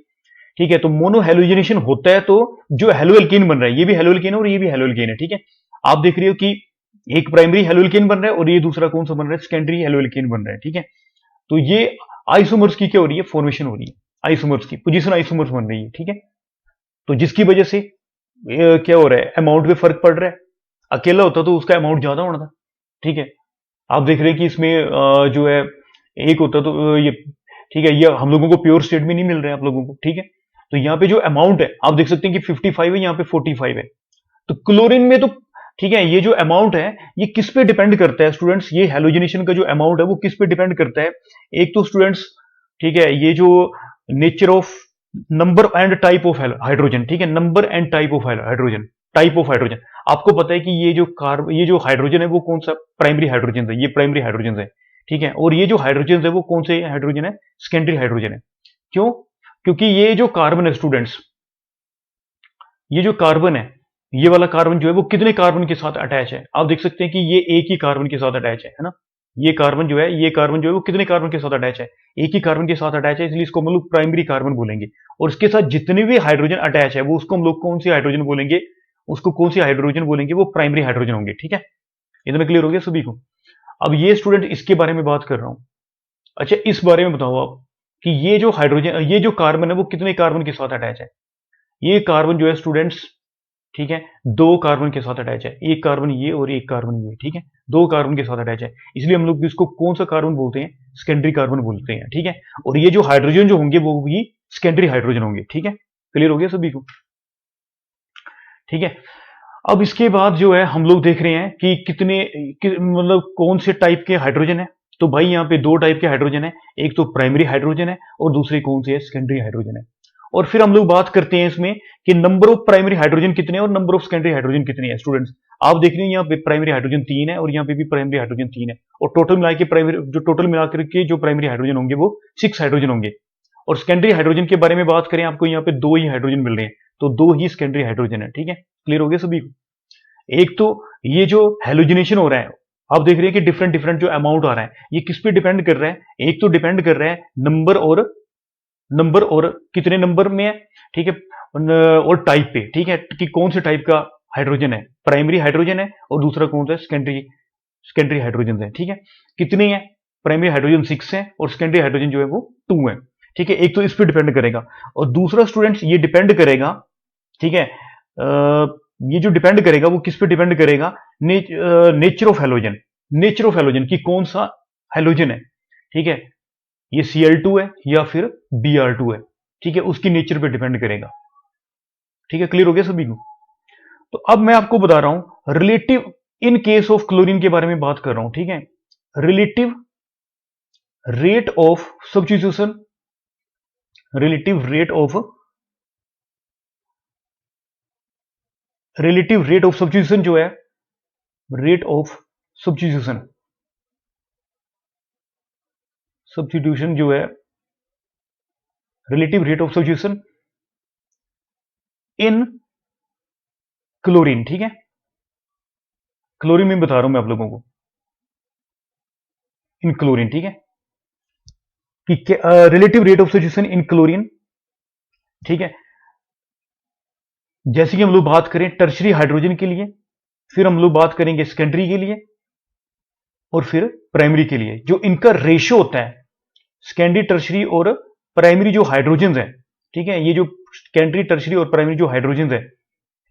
ठीक है। तो मोनो हेलोजिनेशन होता है तो जो हेलो एल्केन बन रहा है, ये भी हेलो एल्केन है और ये भी हेलो एल्केन है, ठीक है। आप देख रहे हो कि एक प्राइमरी हेलो एल्केन बन रहा है और ये दूसरा कौन सा बन रहा है, सेकेंडरी हेलो एल्केन बन रहा है, ठीक है। तो ये आइसोमर्स की क्या हो रही है, फॉर्मेशन हो रही है, आइसोमर्स की पोजीशन आइसोमर्स बन रही है, ठीक है। तो जिसकी वजह से क्या हो रहा है, अमाउंट पे फर्क पड़ रहा है। अकेला होता तो उसका अमाउंट ज्यादा होना था, ठीक है। आप देख रहे हैं कि इसमें जो है एक होता तो ये, ठीक है, ये हम लोगों को प्योर स्टेट में नहीं मिल रहा है आप लोगों को, ठीक है। तो यहाँ पे जो अमाउंट है आप देख सकते हैं कि 55 है, यहाँ पे 45 है। तो क्लोरीन में तो, ठीक है, ये जो अमाउंट है ये किस पे डिपेंड करता है स्टूडेंट्स, ये हेलोजिनेशन का जो अमाउंट है वो किस पे डिपेंड करता है। एक तो स्टूडेंट्स, ठीक है, ये जो nature of number and type of hydrogen, ठीक है, number and type of hydrogen, type of hydrogen. आपको पता है कि ये जो हाइड्रोजन है वो कौन सा प्राइमरी हाइड्रोजन है, ये प्राइमरी हाइड्रोजन है, ठीक है। और ये जो हाइड्रोजन है वो कौन से हाइड्रोजन है, सेकेंडरी हाइड्रोजन है। क्यों? क्योंकि ये जो कार्बन है स्टूडेंट्स, ये जो कार्बन है, ये वाला कार्बन जो है वो कितने कार्बन के साथ अटैच है, आप देख सकते हैं कि ये एक ही कार्बन के साथ अटैच है ना। ये कार्बन जो है, वो कितने कार्बन के साथ अटैच है, एक ही कार्बन के साथ अटैच है, इसलिए इसको हम लोग प्राइमरी कार्बन बोलेंगे। और इसके साथ जितने भी हाइड्रोजन अटैच है वो उसको हम लोग कौन सी हाइड्रोजन बोलेंगे, वो प्राइमरी हाइड्रोजन होंगे, ठीक है। इतना क्लियर हो गया सभी को। अब ये स्टूडेंट इसके बारे में बात कर रहा हूं। अच्छा, इस बारे में बताओ आप कि ये जो कार्बन है वो कितने कार्बन के साथ अटैच है। ये कार्बन जो है स्टूडेंट्स, ठीक है, दो कार्बन के साथ अटैच है, एक कार्बन ये और एक कार्बन ये, ठीक है, दो कार्बन के साथ अटैच है, इसलिए हम लोग इसको कौन सा कार्बन बोलते हैं, सेकेंडरी कार्बन बोलते हैं, ठीक है। और ये जो हाइड्रोजन जो होंगे वो भी सेकेंडरी हाइड्रोजन होंगे, ठीक है। क्लियर हो गया सभी को, ठीक है। अब इसके बाद जो है हम लोग देख रहे हैं कि मतलब कौन से टाइप के हाइड्रोजन है। तो भाई यहाँ पे दो टाइप के हाइड्रोजन है, एक तो प्राइमरी हाइड्रोजन है और दूसरे कौन से है, सेकेंडरी हाइड्रोजन है। और फिर हम लोग बात करते हैं इसमें कि नंबर ऑफ प्राइमरी हाइड्रोजन कितने हैं और नंबर ऑफ सेकेंडरी हाइड्रोजन कितने हैं स्टूडेंट्स। आप देख रहे हैं यहाँ पे प्राइमरी हाइड्रोजन 3 है और यहाँ पे भी प्राइमरी हाइड्रोजन 3 है, और टोटल मिलाकर के जो प्राइमरी हाइड्रोजन होंगे वो 6 हाइड्रोजन होंगे। और सेकेंडरी हाइड्रोजन के बारे में बात करें, आपको यहाँ पे दो ही हाइड्रोजन मिल रहे हैं, तो दो ही सेकेंडरी हाइड्रोजन है, ठीक है। क्लियर हो गया सभी को। एक तो ये जो हेलोजिनेशन हो रहा है, आप देख रहे हैं कि डिफरेंट डिफरेंट जो अमाउंट आ रहा है, ये किस पे डिपेंड कर रहा है, एक तो डिपेंड कर रहा है नंबर और कितने नंबर में है, ठीक है, और टाइप पे, ठीक है, कि कौन से टाइप का हाइड्रोजन है, प्राइमरी हाइड्रोजन है और दूसरा कौन सा सेकेंडरी सेकेंडरी हाइड्रोजन है, ठीक है। कितने हैं, प्राइमरी हाइड्रोजन 6 है और सेकेंडरी हाइड्रोजन जो है वो 2 है, ठीक है। एक तो इस पर डिपेंड करेगा, और दूसरा स्टूडेंट्स ये डिपेंड करेगा, ठीक है, ये जो डिपेंड करेगा वो किस पे डिपेंड करेगा, नेचर ऑफ हेलोजन, कि कौन सा हेलोजन है, ठीक है, ये Cl2 है या फिर Br2 है, ठीक है, उसकी नेचर पे डिपेंड करेगा, ठीक है। क्लियर हो गया सभी को। तो अब मैं आपको बता रहा हूं relative, in case of chlorine के बारे में बात कर रहा हूं, ठीक है। Relative rate of substitution, relative rate of substitution जो है, रेट ऑफ सब्स्टिट्यूशन जो है, relative rate of substitution in chlorine, ठीक है। क्लोरीन में बता रहा हूं मैं आप लोगों को, इन क्लोरीन, ठीक है, कि relative rate of substitution in chlorine, ठीक है। जैसे कि हम लोग बात करें टर्शरी हाइड्रोजन के लिए, फिर हम लोग बात करेंगे सेकेंडरी के लिए, और फिर प्राइमरी के लिए, जो इनका रेशियो होता है, सेकेंडरी, टर्शरी और प्राइमरी जो हाइड्रोजन है, ठीक है, ये जो सेकेंडरी, टर्शरी और प्राइमरी जो हाइड्रोजन है,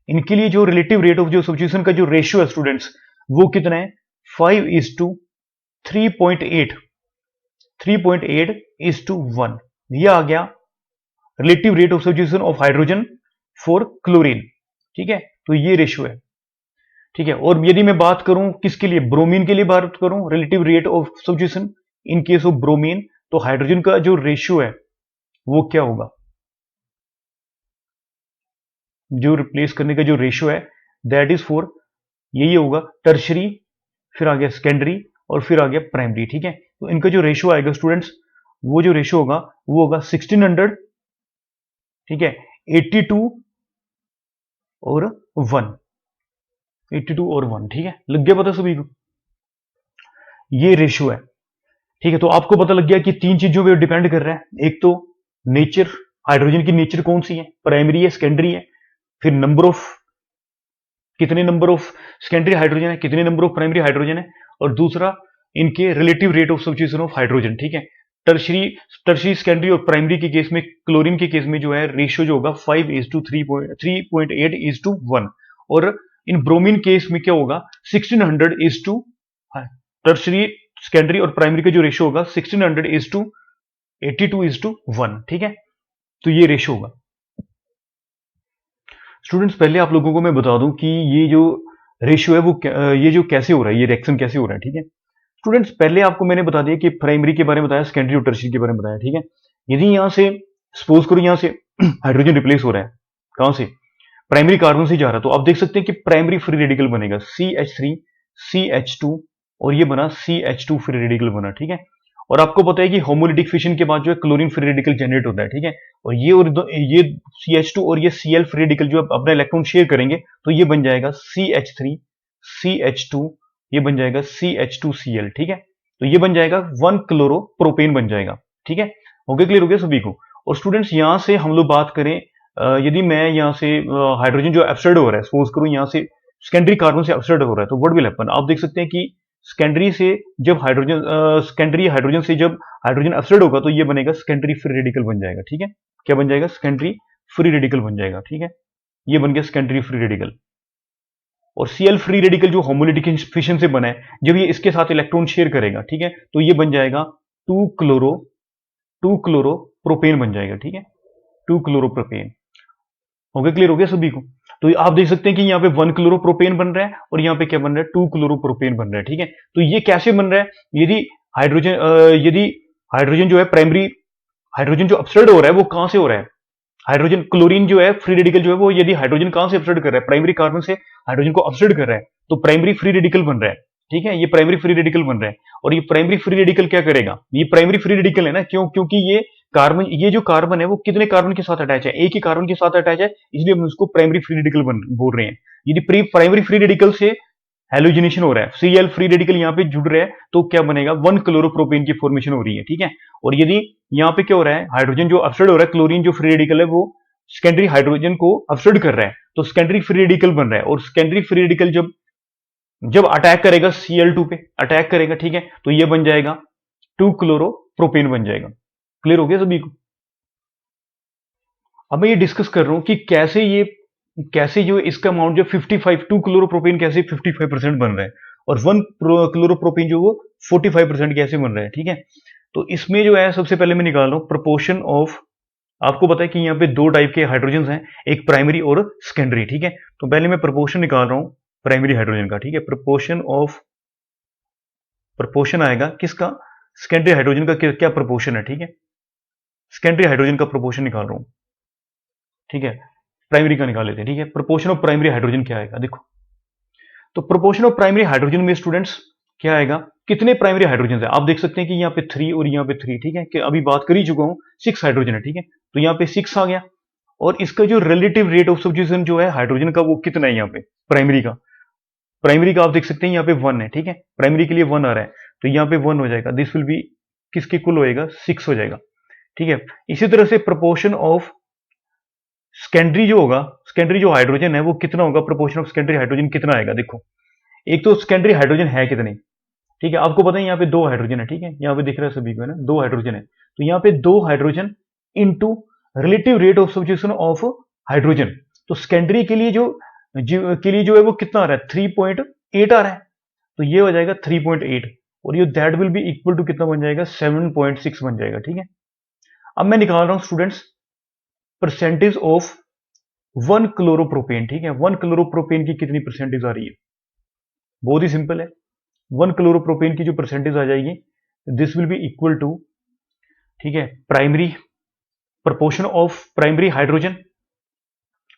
इनके लिए जो रिलेटिव रेट ऑफ जो सब्स्टिट्यूशन का जो रेशियो है स्टूडेंट्स, वो कितना है, 5:3.8, 3.8:1, यह आ गया relative rate of substitution of hydrogen for chlorine, ठीक है। तो ये रेशियो है, ठीक है। और यदि मैं बात करूं किसके लिए, ब्रोमीन के लिए बात करूं, relative rate of substitution in case of bromine, तो हाइड्रोजन का जो रेशियो है वो क्या होगा, जो रिप्लेस करने का जो रेशियो है, दैट इज फॉर, यही होगा टर्शरी, फिर आ गया सेकेंडरी और फिर आ गया प्राइमरी, ठीक है। तो इनका जो रेशियो आएगा स्टूडेंट्स, वो जो रेशियो होगा वो होगा 1600, ठीक है, 82 और 1, 82 और 1, ठीक है, लग गया पता सभी को? ये रेशियो है, ठीक है। तो आपको पता लग गया कि तीन चीजों पे डिपेंड कर रहा है। एक तो नेचर, हाइड्रोजन की नेचर कौन सी है, प्राइमरी है, सेकेंडरी है, फिर नंबर ऑफ, कितने नंबर ऑफ सेकेंडरी हाइड्रोजन है, कितने नंबर ऑफ प्राइमरी हाइड्रोजन है, और दूसरा इनके relative rate of substitution of hydrogen, ठीक है। टर्शरी टर्शरी सेकेंडरी और प्राइमरी के केस में, क्लोरीन के केस में जो है रेशियो जो होगा 5:3.8:1, और इन ब्रोमीन केस में क्या होगा 1600:, टर्शरी सेकेंडरी और प्राइमरी का जो रेशियो होगा 1600:82:1, ठीक है। तो ये रेशियो होगा। स्टूडेंट्स पहले आप लोगों को मैं बता दूं कि ये जो रेशियो है वो ये जो कैसे हो रहा है, ये रिएक्शन कैसे हो रहा है, ठीक है। स्टूडेंट्स पहले आपको मैंने बता दिया कि प्राइमरी के बारे में बताया, सेकेंडरी और टर्शियरी के बारे में बताया, ठीक है। यदि यहां से सपोज करो यहां से हाइड्रोजन रिप्लेस हो रहा है, कहां से, प्राइमरी कार्बन से जा रहा है, तो आप देख सकते हैं कि प्राइमरी फ्री रेडिकल बनेगा CH3 CH2, और ये बना CH2 फ्री रेडिकल बना, ठीक है। और आपको पता है कि होमोलिटिक फिशन के बाद जो है क्लोरीन फ्री रेडिकल जनरेट होता है, ठीक है। और ये CH2 और ये Cl फ्री रेडिकल जो अपना इलेक्ट्रॉन शेयर करेंगे, तो ये बन जाएगा CH3 CH2, ये बन जाएगा CH2Cl, ठीक है। तो ये बन जाएगा 1 क्लोरो प्रोपेन बन जाएगा, ठीक है। हो गया, क्लियर हो गया सभी को? और स्टूडेंट्स यहां से हम लोग बात करें, यदि मैं यहां से हाइड्रोजन जो अपसाइड हो रहा है, सपोज करूं यहां से सेकेंडरी कार्बन से अपसाइड हो रहा है, तो व्हाट विल हैपन, आप देख सकते हैं कि सेकेंडरी से जब हाइड्रोजन सेकेंडरी हाइड्रोजन से जब हाइड्रोजन अपसाइड होगा, तो ये बनेगा सेकेंडरी फ्री रेडिकल बन जाएगा, ठीक है। क्या बन जाएगा, सेकेंडरी फ्री रेडिकल बन जाएगा, ठीक है। ये बन गया सेकेंडरी फ्री रेडिकल। और Cl फ्री रेडिकल जो होमोलिटिक फिशन से बना है, जब ये इसके साथ इलेक्ट्रॉन शेयर करेगा, ठीक है, तो ये बन जाएगा 2 क्लोरो प्रोपेन बन जाएगा, ठीक है, 2 क्लोरो प्रोपेन। हो गया, क्लियर हो गया सभी को? तो आप देख सकते हैं कि यहाँ पे 1 क्लोरो प्रोपेन बन रहा है, और यहाँ पे क्या बन रहा है, 2 क्लोरो प्रोपेन बन रहा है, ठीक है। तो ये कैसे बन रहा है, यदि हाइड्रोजन जो है प्राइमरी हाइड्रोजन जो अपसाइड हो रहा है वो कहां से हो रहा है, हाइड्रोजन क्लोरीन जो है फ्री रेडिकल जो है वो यदि हाइड्रोजन कहां से अपसाइड कर रहा है, प्राइमरी कार्बन से हाइड्रोजन को अपसाइड कर रहा है, तो प्राइमरी फ्री रेडिकल बन रहा है, ठीक है। ये प्राइमरी फ्री रेडिकल बन रहा है, और ये प्राइमरी फ्री रेडिकल क्या करेगा, ये प्राइमरी फ्री रेडिकल है ना, क्योंकि ये जो कार्बन है वो कितने कार्बन के साथ अटैच है, एक ही कार्बन के साथ अटैच है, इसलिए हम उसको प्राइमरी फ्री रेडिकल बोल रहे हैं। यदि प्राइमरी फ्री रेडिकल से हेलोजिनेशन हो रहा है, Cl फ्री रेडिकल यहाँ पे जुड़ रहा है, तो क्या बनेगा, 1 क्लोरोप्रोपेन की फॉर्मेशन हो रही है, ठीक है। और यदि यहाँ पे क्या हो रहा है, हाइड्रोजन जो अपसाइड हो रहा है, क्लोरीन जो फ्री रेडिकल है वो सेकेंडरी हाइड्रोजन को अपसाइड कर रहा है, तो सेकेंडरी फ्री रेडिकल बन रहा है, और सेकेंडरी फ्री रेडिकल जब जब अटैक करेगा Cl2 पे अटैक करेगा, ठीक है, तो ये बन जाएगा 2 क्लोरो प्रोपेन बन जाएगा। क्लियर हो गया सभी को? अब मैं ये डिस्कस कर रहा हूं कि कैसे जो इसका अमाउंट जो 55 2 क्लोरोप्रोपेन कैसे 55% बन रहा है, और 1 क्लोरोप्रोपेन जो वो 45% कैसे बन रहा है, ठीक है। तो इसमें जो है सबसे पहले मैं निकाल रहा हूं प्रोपोर्शन ऑफ, आपको पता है कि यहाँ पे दो टाइप के हाइड्रोजन हैं, एक प्राइमरी और सेकेंडरी, ठीक है। तो पहले मैं प्रोपोर्शन निकाल रहा हूं प्राइमरी हाइड्रोजन का, ठीक है। प्रोपोर्शन आएगा किसका, सेकेंडरी हाइड्रोजन का क्या प्रोपोर्शन है, ठीक है। सेकेंडरी हाइड्रोजन का प्रोपोर्शन निकाल रहा हूं, ठीक है। प्राइमरी का निकाल लेते हैं, ठीक है। प्रोपोर्शन ऑफ प्राइमरी हाइड्रोजन क्या आएगा, देखो। तो प्रोपोर्शन ऑफ प्राइमरी हाइड्रोजन में स्टूडेंट्स क्या आएगा, कितने प्राइमरी हाइड्रोजन है, आप देख सकते हैं कि यहाँ पे 3 और यहाँ पे 3, ठीक है, कि अभी बात कर ही चुका हूं 6 हाइड्रोजन है, ठीक है। तो यहाँ पे 6 आ गया, और इसका जो रिलेटिव रेट ऑफ सब्स्टिट्यूशन जो है हाइड्रोजन का वो कितना है, यहाँ पे प्राइमरी का आप देख सकते हैं यहाँ पे 1 है, ठीक है। प्राइमरी के लिए 1 आ रहा है, तो यहाँ पे 1 हो जाएगा, दिस विल बी किसके कुल होएगा, 6 हो जाएगा, ठीक है। इसी तरह से प्रोपोर्शन ऑफ सेकेंडरी जो हाइड्रोजन है वो कितना होगा, प्रोपोर्शन ऑफ सेकेंडरी हाइड्रोजन कितना आएगा, देखो। एक तो सेकेंडरी हाइड्रोजन है कितने, ठीक है, आपको पता है यहाँ पे 2 हाइड्रोजन है, ठीक है, यहाँ पे दिख रहा है सभी को, है ना, 2 हाइड्रोजन है, तो यहाँ पे 2 hydrogen into relative rate of substitution of hydrogen. तो सेकेंडरी के लिए जो है वो कितना आ रहा है, 3.8 आ रहा है, तो ये हो जाएगा 3.8, और ये that will be equal to कितना बन जाएगा, 7.6 बन जाएगा, ठीक है। अब मैं निकाल रहा हूं स्टूडेंट्स परसेंटेज ऑफ 1 क्लोरोप्रोपेन, ठीक है। 1 क्लोरोप्रोपेन की कितनी परसेंटेज आ रही है, बहुत ही सिंपल है, 1 क्लोरोप्रोपेन की जो परसेंटेज आ जाएगी, this will be equal to, ठीक है, प्रोपोर्शन ऑफ प्राइमरी हाइड्रोजन,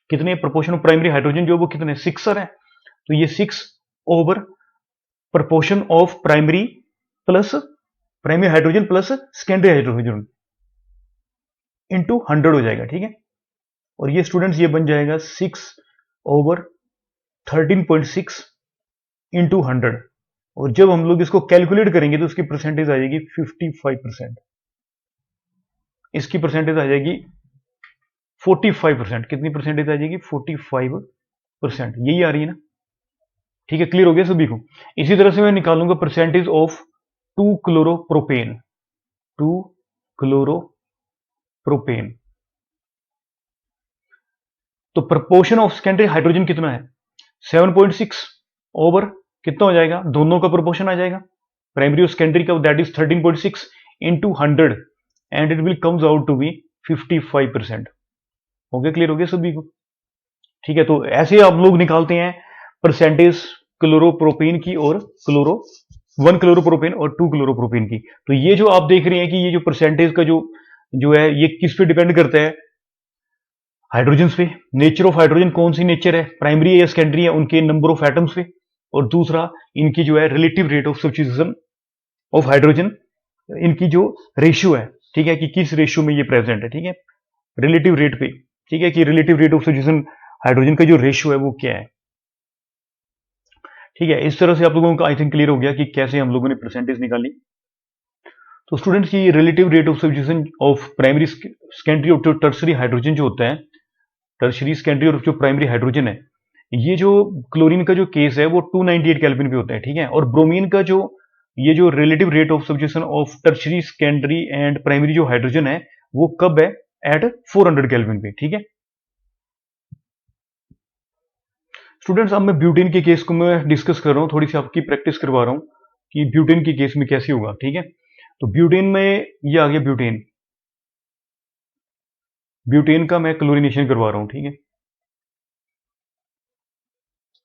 कितने प्रोपोर्शन ऑफ प्राइमरी हाइड्रोजन जो वो कितने 6 है, तो ये 6 over proportion of primary hydrogen plus secondary hydrogen into 100 हो जाएगा, ठीक है। और ये स्टूडेंट्स ये बन जाएगा 6/13.6 इंटू 100। और जब हम लोग इसको कैलकुलेट करेंगे तो इसकी परसेंटेज आ जाएगी 55%। इसकी परसेंटेज आ जाएगी 45%। कितनी परसेंटेज आ जाएगी? 45%। यही आ रही है ना? ठीक है, क्लियर हो गया सभी को। इसी तरह से मैं निकालूंगा परसेंटेज ऑफ 2-क्लोरोप्रोपेन। 2-क्लोरोप्रोपेन। तो प्रपोर्शन ऑफ सेकेंडरी हाइड्रोजन कितना है? 7.6 ओवर कितना हो जाएगा? दोनों का प्रोपोर्शन आ जाएगा प्राइमरी और सेकेंडरी का, that is 13.6 into 100 and it will comes out to be 55%। हो गया, क्लियर हो गया सभी को? ठीक है, तो ऐसे आप लोग निकालते हैं परसेंटेज क्लोरोप्रोपेन की और 1 क्लोरोप्रोपेन और 2 क्लोरोप्रोपेन की। तो ये जो आप देख रहे हैं कि ये जो परसेंटेज का जो जो है ये किस पे डिपेंड करता है? हाइड्रोजन पे। नेचर ऑफ हाइड्रोजन कौन सी नेचर है, प्राइमरी है या सेकेंडरी है, उनके नंबर ऑफ एटम्स पे। और दूसरा इनकी जो है relative rate of substitution of hydrogen, इनकी जो रेशियो है, ठीक है, कि किस रेशियो में ये प्रेजेंट है, ठीक है, रिलेटिव रेट पे, ठीक है, कि relative rate of substitution hydrogen का जो रेशियो है वो क्या है। ठीक है, इस तरह से आप लोगों को आई थिंक क्लियर हो गया कि कैसे हम लोगों ने परसेंटेज निकाली। तो स्टूडेंट्स की relative rate of substitution of primary, secondary और टर्सरी हाइड्रोजन जो होता है, टर्सरी, सेकेंडरी और जो प्राइमरी हाइड्रोजन है, ये जो क्लोरीन का जो केस है वो 298 केल्विन पे होता है, ठीक है। और ब्रोमीन का जो ये जो relative rate of substitution of tertiary, secondary and primary जो हाइड्रोजन है वो कब है? एट 400 केल्विन पे, ठीक है स्टूडेंट्स। अब मैं ब्यूटेन के केस को मैं डिस्कस कर रहा हूं, थोड़ी सी आपकी प्रैक्टिस करवा रहा हूं कि ब्यूटेन के केस में कैसे होगा, ठीक है। तो ब्यूटेन में ये आ गया ब्यूटेन, ब्यूटेन का मैं क्लोरीनेशन करवा रहा हूं, ठीक है।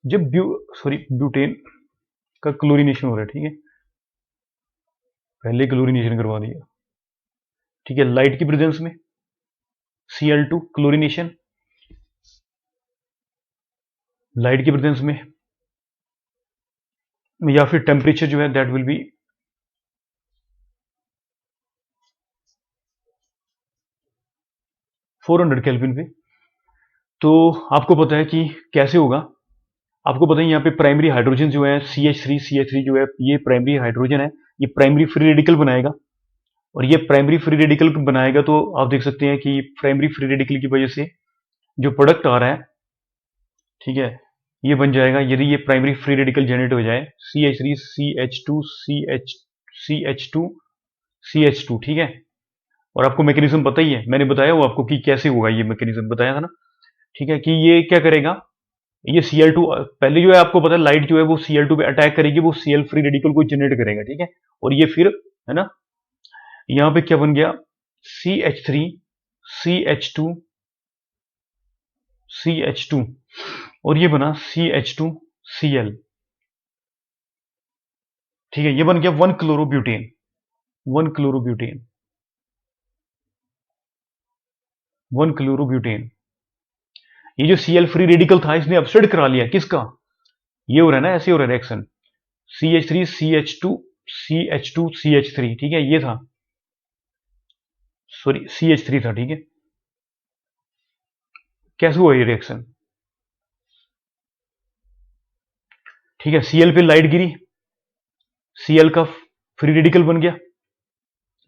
जब ब्यूटेन का क्लोरीनेशन हो रहा है, ठीक है, पहले क्लोरीनेशन करवा दिया, ठीक है, लाइट की प्रेजेंस में Cl2 क्लोरीनेशन, लाइट की प्रेजेंस में, या फिर टेम्परेचर जो है दैट विल बी 400 केल्विन पे। तो आपको पता है कि कैसे होगा, आपको पता है यहाँ पे प्राइमरी हाइड्रोजन जो है CH3 जो है ये प्राइमरी हाइड्रोजन है, ये प्राइमरी फ्री रेडिकल बनाएगा। और ये प्राइमरी फ्री रेडिकल बनाएगा तो आप देख सकते हैं कि प्राइमरी फ्री रेडिकल की वजह से जो प्रोडक्ट आ रहा है, ठीक है, ये बन जाएगा, यदि ये प्राइमरी फ्री रेडिकल जनरेट हो जाए CH3 CH2, ठीक है। और आपको मैकेनिज्म पता ही है, मैंने बताया वो आपको कि कैसे होगा, ये मैकेनिज्म बताया था ना, ठीक है, कि ये क्या करेगा, ये Cl2 पहले जो है आपको पता है लाइट जो है वो Cl2 पे अटैक करेगी, वो Cl फ्री रेडिकल को जनरेट करेगा, ठीक है। और ये फिर है ना, यहां पे क्या बन गया, CH3 CH2 CH2 और ये बना CH2Cl, ठीक है, ये बन गया 1 क्लोरोब्यूटेन। 1 chlorobutane 1 chlorobutane. ये जो Cl फ्री रेडिकल था इसने अपसेट करा लिया किसका, ये हो रहा है ना, ऐसे हो रहा है reaction CH3 CH2 CH2 CH3, ठीक है, ये था, सॉरी CH3 था, ठीक है। कैसे हुआ ये रिएक्शन, ठीक है, Cl पे लाइट गिरी, Cl का फ्री रेडिकल बन गया,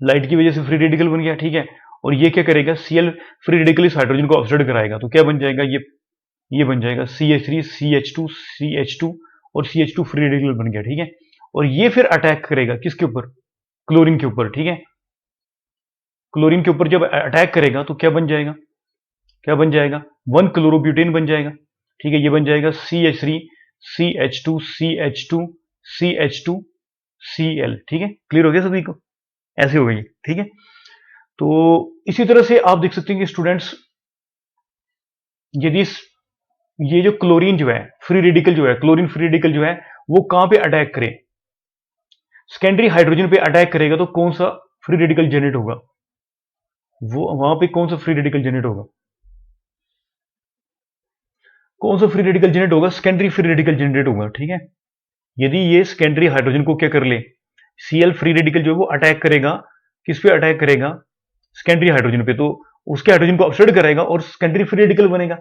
लाइट की वजह से फ्री रेडिकल बन गया, ठीक है। और ये क्या करेगा, Cl फ्री रेडिकल इस हाइड्रोजन को अपसेट कराएगा, तो क्या बन जाएगा, ये बन जाएगा CH3 CH2 और CH2 फ्री रेडिकल बन गया, ठीक है। और ये फिर अटैक करेगा किसके ऊपर, क्लोरीन के ऊपर, ठीक है। क्लोरीन के ऊपर जब अटैक करेगा तो क्या बन जाएगा, क्या बन जाएगा, 1 क्लोरोब्यूटेन बन जाएगा, ठीक है। ये बन जाएगा CH3 CH2 CH2 CH2 Cl, ठीक है, क्लियर हो गया सभी को, ऐसे हो गई, ठीक है। तो इसी तरह से आप देख सकते हैं कि स्टूडेंट्स, यदि ये जो क्लोरीन जो है फ्री रेडिकल जो है, क्लोरीन फ्री रेडिकल जो है वो कहां पे अटैक करे, सेकेंडरी हाइड्रोजन पे अटैक करेगा तो कौन सा फ्री रेडिकल जनरेट होगा, वो वहां पे कौन सा फ्री रेडिकल जनरेट होगा, कौन सा फ्री रेडिकल जनरेट होगा, सेकेंडरी फ्री रेडिकल जनरेट होगा, ठीक है। यदि ये सेकेंडरी हाइड्रोजन को क्या कर ले, Cl फ्री रेडिकल जो है वो अटैक करेगा, किस पे अटैक करेगा, सेकेंडरी हाइड्रोजन पे, तो उसके हाइड्रोजन को अपसाइड कराएगा और सेकेंडरी फ्री रेडिकल बनेगा,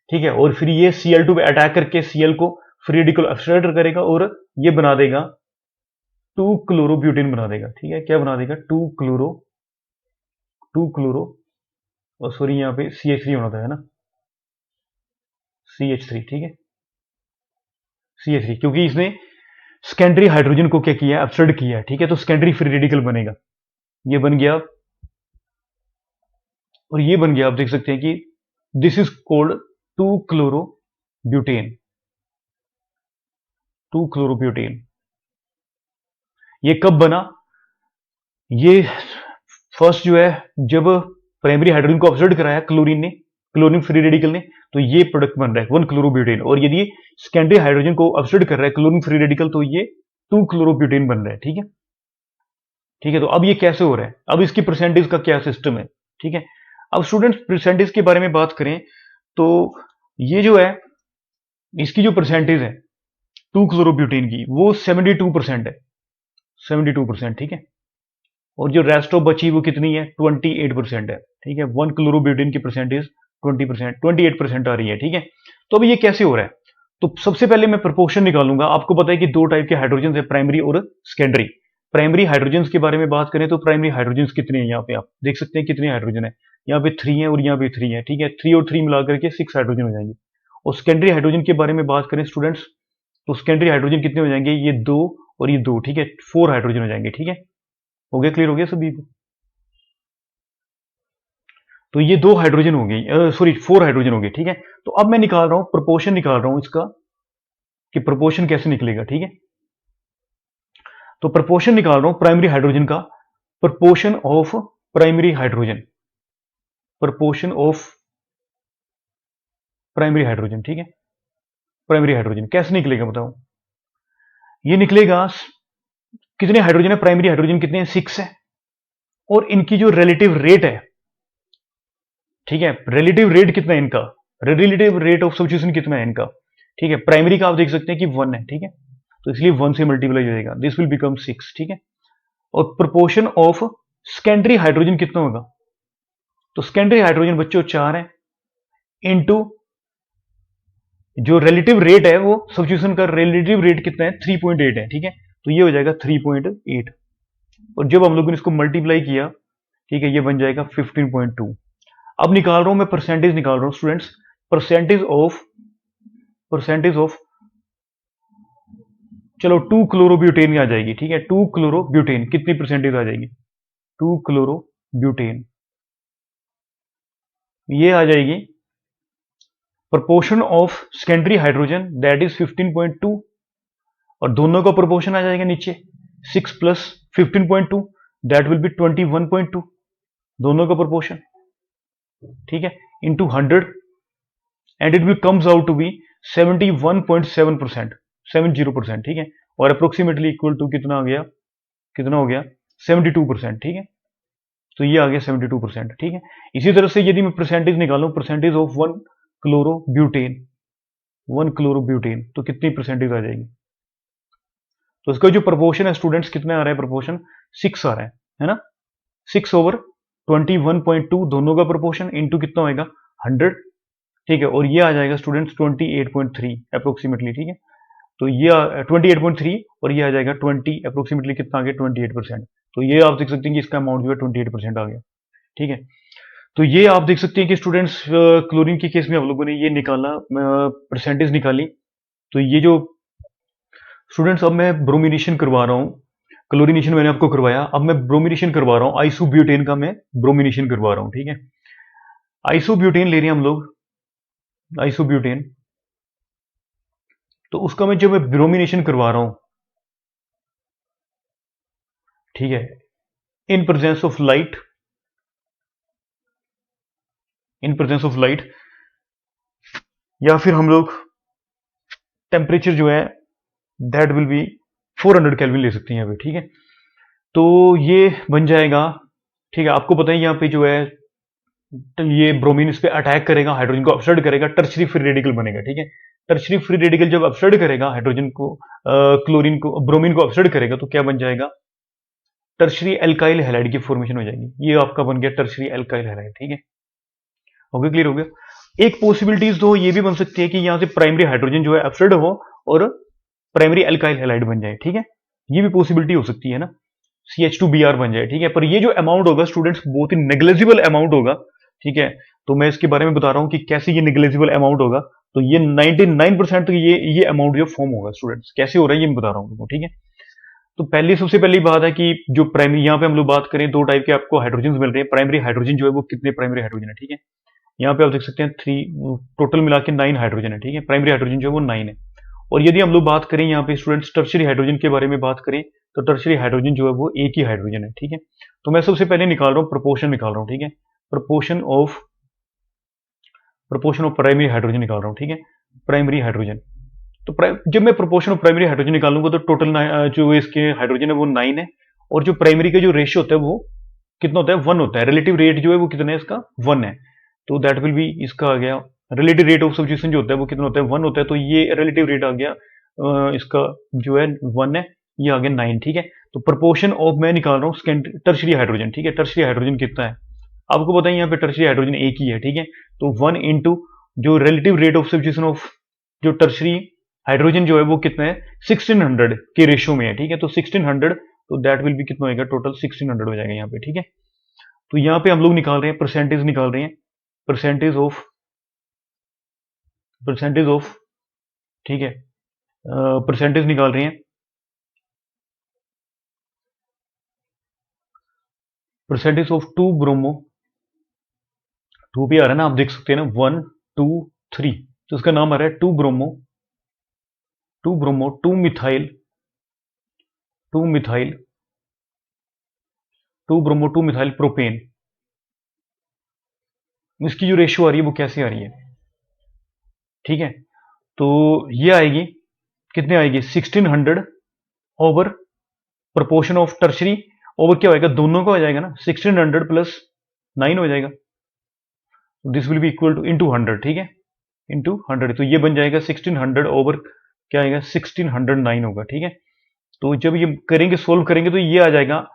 ठीक है। और फिर ये Cl2 पे अटैक करके Cl को फ्री रेडिकल अपसाइड करेगा और ये बना देगा 2 क्लोरोब्यूटेन बना देगा, ठीक है। क्या बना देगा? 2 क्लोरो और सॉरी यहाँ पे CH3 होना था, है ना, CH3, ठीक है, CH3, क्योंकि इसने सेकेंडरी हाइड्रोजन को क्या किया? अपसाइड किया, ठीक है। तो सेकेंडरी फ्री रेडिकल बनेगा, ये बन गया, और ये बन गया, आप देख सकते हैं कि this is called 2 chlorobutane, 2 chlorobutane. ये कब बना? ये फर्स्ट जो है, जब प्राइमरी हाइड्रोजन को ऑब्जर्व कराया क्लोरीन ने, क्लोरीन फ्री रेडिकल ने, तो ये प्रोडक्ट बन रहा है 1 क्लोरोब्यूटेन। और यदि सेकेंडरी हाइड्रोजन को ऑब्जर्व कर रहा है क्लोरीन फ्री रेडिकल, तो ये 2 क्लोरोब्यूटेन बन रहा है, ठीक है, ठीक है। तो अब ये कैसे हो रहा है? अब इसकी परसेंटेज का क्या सिस्टम है, ठीक है। अब स्टूडेंट्स परसेंटेज के बारे में बात करें तो ये जो है, इसकी जो परसेंटेज है 2 क्लोरोब्यूटेन की, वो 72% है, 72%, ठीक है। और जो रेस्ट ऑफ बची वो कितनी है? 28% है, ठीक है। 1 क्लोरोब्यूटेन की परसेंटेज 20%, 28% आ रही है, ठीक है। तो अब ये कैसे हो रहा है? तो सबसे पहले मैं प्रोपोर्शन निकालूंगा। आपको पता है कि दो टाइप के हाइड्रोजन है, प्राइमरी और सेकेंडरी। प्राइमरी हाइड्रोजन के बारे में बात करें तो प्राइमरी हाइड्रोजन कितने हैं? यहाँ पे आप देख सकते हैं कितने हाइड्रोजन है, यहाँ पे 3 है और यहाँ पे 3 है, ठीक है। 3 और 3 मिलाकर के 6 हाइड्रोजन हो जाएंगे। और सेकेंडरी हाइड्रोजन के बारे में बात करें स्टूडेंट्स, तो सेकेंडरी हाइड्रोजन कितने हो जाएंगे? ये 2 और ये 2, ठीक है, 4 हाइड्रोजन हो जाएंगे, ठीक है। हो गया? क्लियर हो गया सभी को? तो ये 2 हाइड्रोजन हो गई, सॉरी 4 हाइड्रोजन हो गए, ठीक है। तो अब मैं निकाल रहा हूं प्रोपोर्शन, निकाल रहा हूं इसका कि प्रोपोर्शन कैसे निकलेगा, ठीक है। तो प्रोपोर्शन निकाल रहा हूं प्राइमरी हाइड्रोजन का, proportion of primary hydrogen, proportion of primary hydrogen, ठीक है। प्राइमरी हाइड्रोजन कैसे निकलेगा बताओ? ये निकलेगा, कितने हाइड्रोजन है प्राइमरी हाइड्रोजन? कितने हैं? 6 है। और इनकी जो रिलेटिव रेट है, ठीक है, रिलेटिव रेट कितना है इनका? रिलेटिव रेट ऑफ सब्स्टिट्यूशन कितना है इनका? ठीक है, प्राइमरी का आप देख सकते हैं कि 1 है, ठीक है। तो इसलिए 1 से मल्टीप्लाई हो जाएगा, दिस विल बिकम 6, ठीक है। और प्रोपोर्शन ऑफ सेकेंडरी हाइड्रोजन कितना होगा? तो सेकेंडरी हाइड्रोजन बच्चों 4 है, इनटू जो रिलेटिव रेट है, वो सब्स्टिट्यूशन का रिलेटिव रेट कितना है? 3.8 है, ठीक है। तो ये हो जाएगा 3.8, और जब हम लोगों ने इसको मल्टीप्लाई किया, ठीक है, ये बन जाएगा 15.2। अब निकाल रहा हूं मैं परसेंटेज, निकाल रहा हूं स्टूडेंट्स, परसेंटेज ऑफ चलो 2 क्लोरोब्यूटेन आ जाएगी, ठीक है। 2 क्लोरोब्यूटेन कितनी परसेंटेज आ जाएगी? 2 क्लोरोब्यूटेन ये आ जाएगी proportion of secondary hydrogen, that is 15.2, और दोनों का प्रोपोर्शन आ जाएगा नीचे 6 प्लस 15.2, दैट विल बी 21.2, दोनों का प्रोपोर्शन, ठीक है, into 100, and it will comes out to be 71.7%, 70%, ठीक है। और अप्रोक्सीमेटली इक्वल टू कितना आ गया? कितना हो गया? 72%, ठीक है। तो ये आ गया 72%, ठीक है। इसी तरह से यदि मैं परसेंटेज निकालूं, परसेंटेज ऑफ 1 क्लोरोब्यूटेन, 1 क्लोरोब्यूटेन, तो कितनी परसेंटेज आ जाएगी? तो इसका जो प्रोपोर्शन है स्टूडेंट्स, कितना आ रहा है प्रोपोर्शन? 6 आ रहा है ना। 6 ओवर 21.2 दोनों का प्रोपोर्शन, इंटू कितना होगा? 100, ठीक है। और ये आ जाएगा स्टूडेंट्स 28.3 अप्रोक्सीमेटली, ठीक है। तो ये 28.3 और ये आ जाएगा 20 अप्रोक्सीमेटली, कितना आ गया? 28%। तो ये आप देख सकते हैं कि इसका अमाउंट जो है 28% आ गया, ठीक है। तो ये आप देख सकते हैं कि स्टूडेंट्स क्लोरीन के केस में हम लोगों ने ये निकाला, परसेंटेज निकाली। तो ये जो स्टूडेंट्स, अब मैं ब्रोमिनेशन करवा रहा हूँ, क्लोरीनेशन मैंने आपको करवाया, अब मैं ब्रोमिनेशन करवा रहा हूँ, आइसोब्यूटेन का मैं ब्रोमिनेशन करवा रहा हूँ, ठीक है। आइसोब्यूटेन ले रहे हैं हम लोग, आइसोब्यूटेन, तो उसका मैं जब मैं ब्रोमिनेशन करवा रहा हूं, ठीक है, in presence of light, in presence of light, या फिर हम लोग टेम्परेचर जो है दैट विल बी 400 केल्विन ले सकते हैं यहाँ पे, ठीक है। तो ये बन जाएगा, ठीक है। आपको पता है यहाँ पे जो है, तो ये ब्रोमीन इस पे अटैक करेगा, हाइड्रोजन को अपसाइड करेगा, टर्शरी फ्री रेडिकल बनेगा, ठीक है। टर्शरी फ्री रेडिकल जब अपसाइड करेगा हाइड्रोजन को, क्लोरीन को, ब्रोमीन को अपसाइड करेगा, तो क्या बन जाएगा? टर्शरी एल्काइल हैलाइड की फॉर्मेशन हो जाएगी। ये आपका बन गया टर्शरी एल्काइल हैलाइड, ठीक है। ओके, क्लियर हो गया। एक पॉसिबिलिटीज तो ये भी बन सकती है कि यहाँ से प्राइमरी हाइड्रोजन जो है अपसाइड हो और प्राइमरी अल्काइल हैलाइड बन जाए, ठीक है, ये भी पॉसिबिलिटी हो सकती है ना, CH2Br बन जाए, ठीक है। पर ये जो अमाउंट होगा स्टूडेंट्स बहुत ही नेग्लेजिबल अमाउंट होगा, ठीक है। तो मैं इसके बारे में बता रहा हूँ कि कैसे ये नेग्लेजिबल अमाउंट होगा। तो ये 99% तो ये अमाउंट जो फॉर्म होगा स्टूडेंट्स, कैसे हो रहा है ये मैं बता रहा हूँ तुमको, ठीक है। तो पहली सबसे पहली बात है कि जो प्राइमरी, यहाँ पे हम लोग बात करें, दो टाइप के आपको हाइड्रोजन मिल रहे हैं। प्राइमरी हाइड्रोजन जो है वो कितने प्राइमरी हाइड्रोजन है, ठीक है। यहाँ पे आप देख सकते हैं 3, टोटल मिला के 9 हाइड्रोजन है, ठीक है। प्राइमरी हाइड्रोजन जो है वो 9 है। और यदि हम लोग बात करें यहाँ पे स्टूडेंट्स टर्शियरी हाइड्रोजन के बारे में बात करें, तो टर्शियरी हाइड्रोजन जो है वो एक ही हाइड्रोजन है, ठीक है। तो मैं सबसे पहले निकाल रहा हूँ प्रोपोर्शन निकाल रहा हूँ, ठीक है। प्रोपोर्शन ऑफ प्राइमरी हाइड्रोजन निकाल रहा हूँ, ठीक है। प्राइमरी हाइड्रोजन, तो जब मैं प्रोपोर्शन ऑफ प्राइमरी हाइड्रोजन निकालूंगा तो टोटल जो इसके हाइड्रोजन है वो 9 है। और जो प्राइमरी का जो रेशियो होता है वो कितना होता है, 1 होता है। रिलेटिव रेट जो है वो कितना है इसका, 1 है। तो दैट विल बी, इसका आ गया रिलेटिव रेट ऑफ सब्स्टिट्यूशन जो होता है वो कितना होता है, 1 होता है। तो ये रिलेटिव रेट आ गया इसका जो है 1 है, ये आ गया 9, ठीक है। तो प्रोपोर्शन ऑफ मैं निकाल रहा हूँ टर्शियरी हाइड्रोजन, ठीक है। टर्शियरी हाइड्रोजन कितना है आपको पता है, यहाँ पे टर्शियरी हाइड्रोजन एक ही है, ठीक है। तो 1 इंटू जो relative rate of substitution of जो टर्शियरी हाइड्रोजन जो है वो कितना है, 1600 के रेशियो में है, ठीक है। तो 1600, तो दैट विल बी कितना होगा, टोटल 1600 हो जाएगा यहाँ पे, ठीक है। तो यहाँ पे हम लोग निकाल रहे हैं परसेंटेज, निकाल रहे हैं परसेंटेज ऑफ, ठीक है, परसेंटेज निकाल रहे हैं, परसेंटेज ऑफ 2 ब्रोमो, 2 पे आ रहा है ना, आप देख सकते हैं ना, 1 2 3, तो इसका नाम आ रहा है 2 ब्रोमो 2 मिथाइल 2 मिथाइल प्रोपेन। इसकी जो रेशियो आ रही है वो कैसे आ रही है, ठीक है। तो ये आएगी, कितने आएगी, 1600 over proportion of tertiary, over क्या होएगा, दोनों का हो जाएगा ना, 1600 प्लस 9 हो जाएगा। This will be equal two into 100, ठीक है, इंटू 100। तो ये बन जाएगा 1600 ओवर क्या आएगा, 1609 होगा, ठीक है। तो जब ये करेंगे, सोल्व करेंगे, तो ये आ जाएगा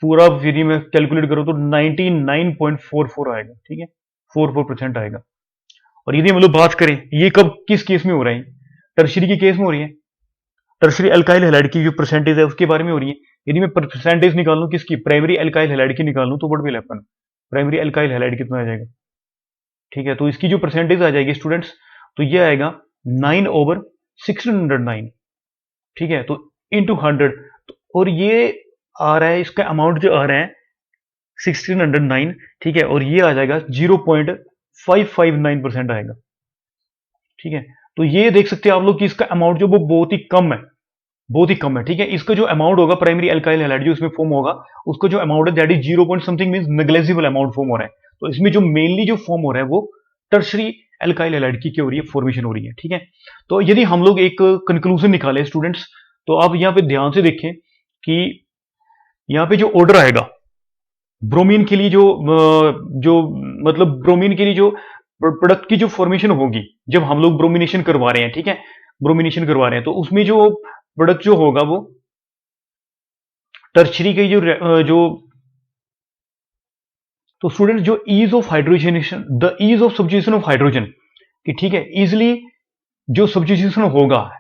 पूरा, यदि मैं कैलकुलेट करूं तो 99.44 आएगा, ठीक है, 44% आएगा। और यदि हम लोग बात करें ये कब किस केस में हो रहा है, टर्शरी के केस में हो रही है, टर्शरी अल्काइल हैलाइड की जो परसेंटेज है उसके बारे में हो रही है। यदि मैं परसेंटेज निकाल लूं किसकी, प्राइमरी अल्काइल हैलाइड की निकाल लूं, तो what will happen, primary alkyl halide कितना आ जाएगा, ठीक है। तो इसकी जो परसेंटेज आ जाएगी स्टूडेंट्स, तो ये आएगा 9 ओवर 1609, ठीक है। तो इंटू 100, और ये आ रहा है, इसका अमाउंट जो आ रहा है 1609, ठीक है। और ये आ जाएगा 0.559% आएगा, ठीक है। तो ये देख सकते हैं आप लोग कि इसका अमाउंट जो वो बहुत ही कम है, बहुत ही कम है, ठीक है। इसका जो अमाउंट होगा प्राइमरी अल्काइल हैलाइड जो इसमें फॉर्म होगा, उसका जो अमाउंट है that is 0 point something, means negligible amount form हो रहा है। तो इसमें जो मेनली जो फॉर्म हो रहा है वो टर्शरी अल्काइल हैलाइड की क्या हो रही है, फॉर्मेशन हो रही है, ठीक है। तो यदि हम लोग एक कंक्लूजन निकाले स्टूडेंट्स, तो आप यहाँ पे ध्यान से देखें कि यहाँ पे जो ऑर्डर आएगा ब्रोमीन के लिए, जो मतलब ब्रोमीन के लिए जो प्रोडक्ट की जो फॉर्मेशन होगी, जब हम लोग ब्रोमिनेशन करवा रहे हैं, ठीक है, ब्रोमिनेशन करवा रहे हैं, तो उसमें जो प्रोडक्ट जो होगा वो टर्शरी के जो तो स्टूडेंट जो ease of hydrogenation, the ease of substitution of hydrogen, कि ठीक है, इजिली जो सब्स्टिट्यूशन होगा,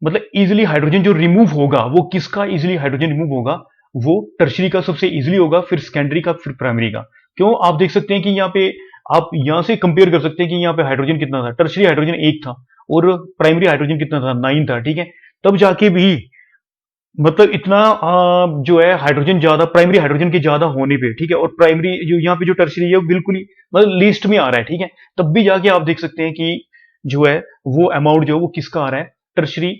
मतलब इजिली हाइड्रोजन जो रिमूव होगा, वो किसका इजिली हाइड्रोजन रिमूव होगा, वो टर्शरी का सबसे इजिली होगा, फिर सेकेंडरी का, फिर प्राइमरी का। क्यों, आप देख सकते हैं कि यहाँ पे आप यहां से कंपेयर कर सकते हैं कि यहाँ पे हाइड्रोजन कितना था, टर्शरी हाइड्रोजन 1 था और प्राइमरी हाइड्रोजन कितना था, 9 था, ठीक है। तब जाके भी मतलब इतना जो है हाइड्रोजन ज्यादा, प्राइमरी हाइड्रोजन के ज्यादा होने पे, ठीक है, और प्राइमरी जो यहाँ पे जो टर्शरी है वो बिल्कुल ही मतलब लिस्ट में आ रहा है, ठीक है। तब भी जाके आप देख सकते हैं कि जो है वो अमाउंट जो है वो किसका आ रहा है, टर्शरी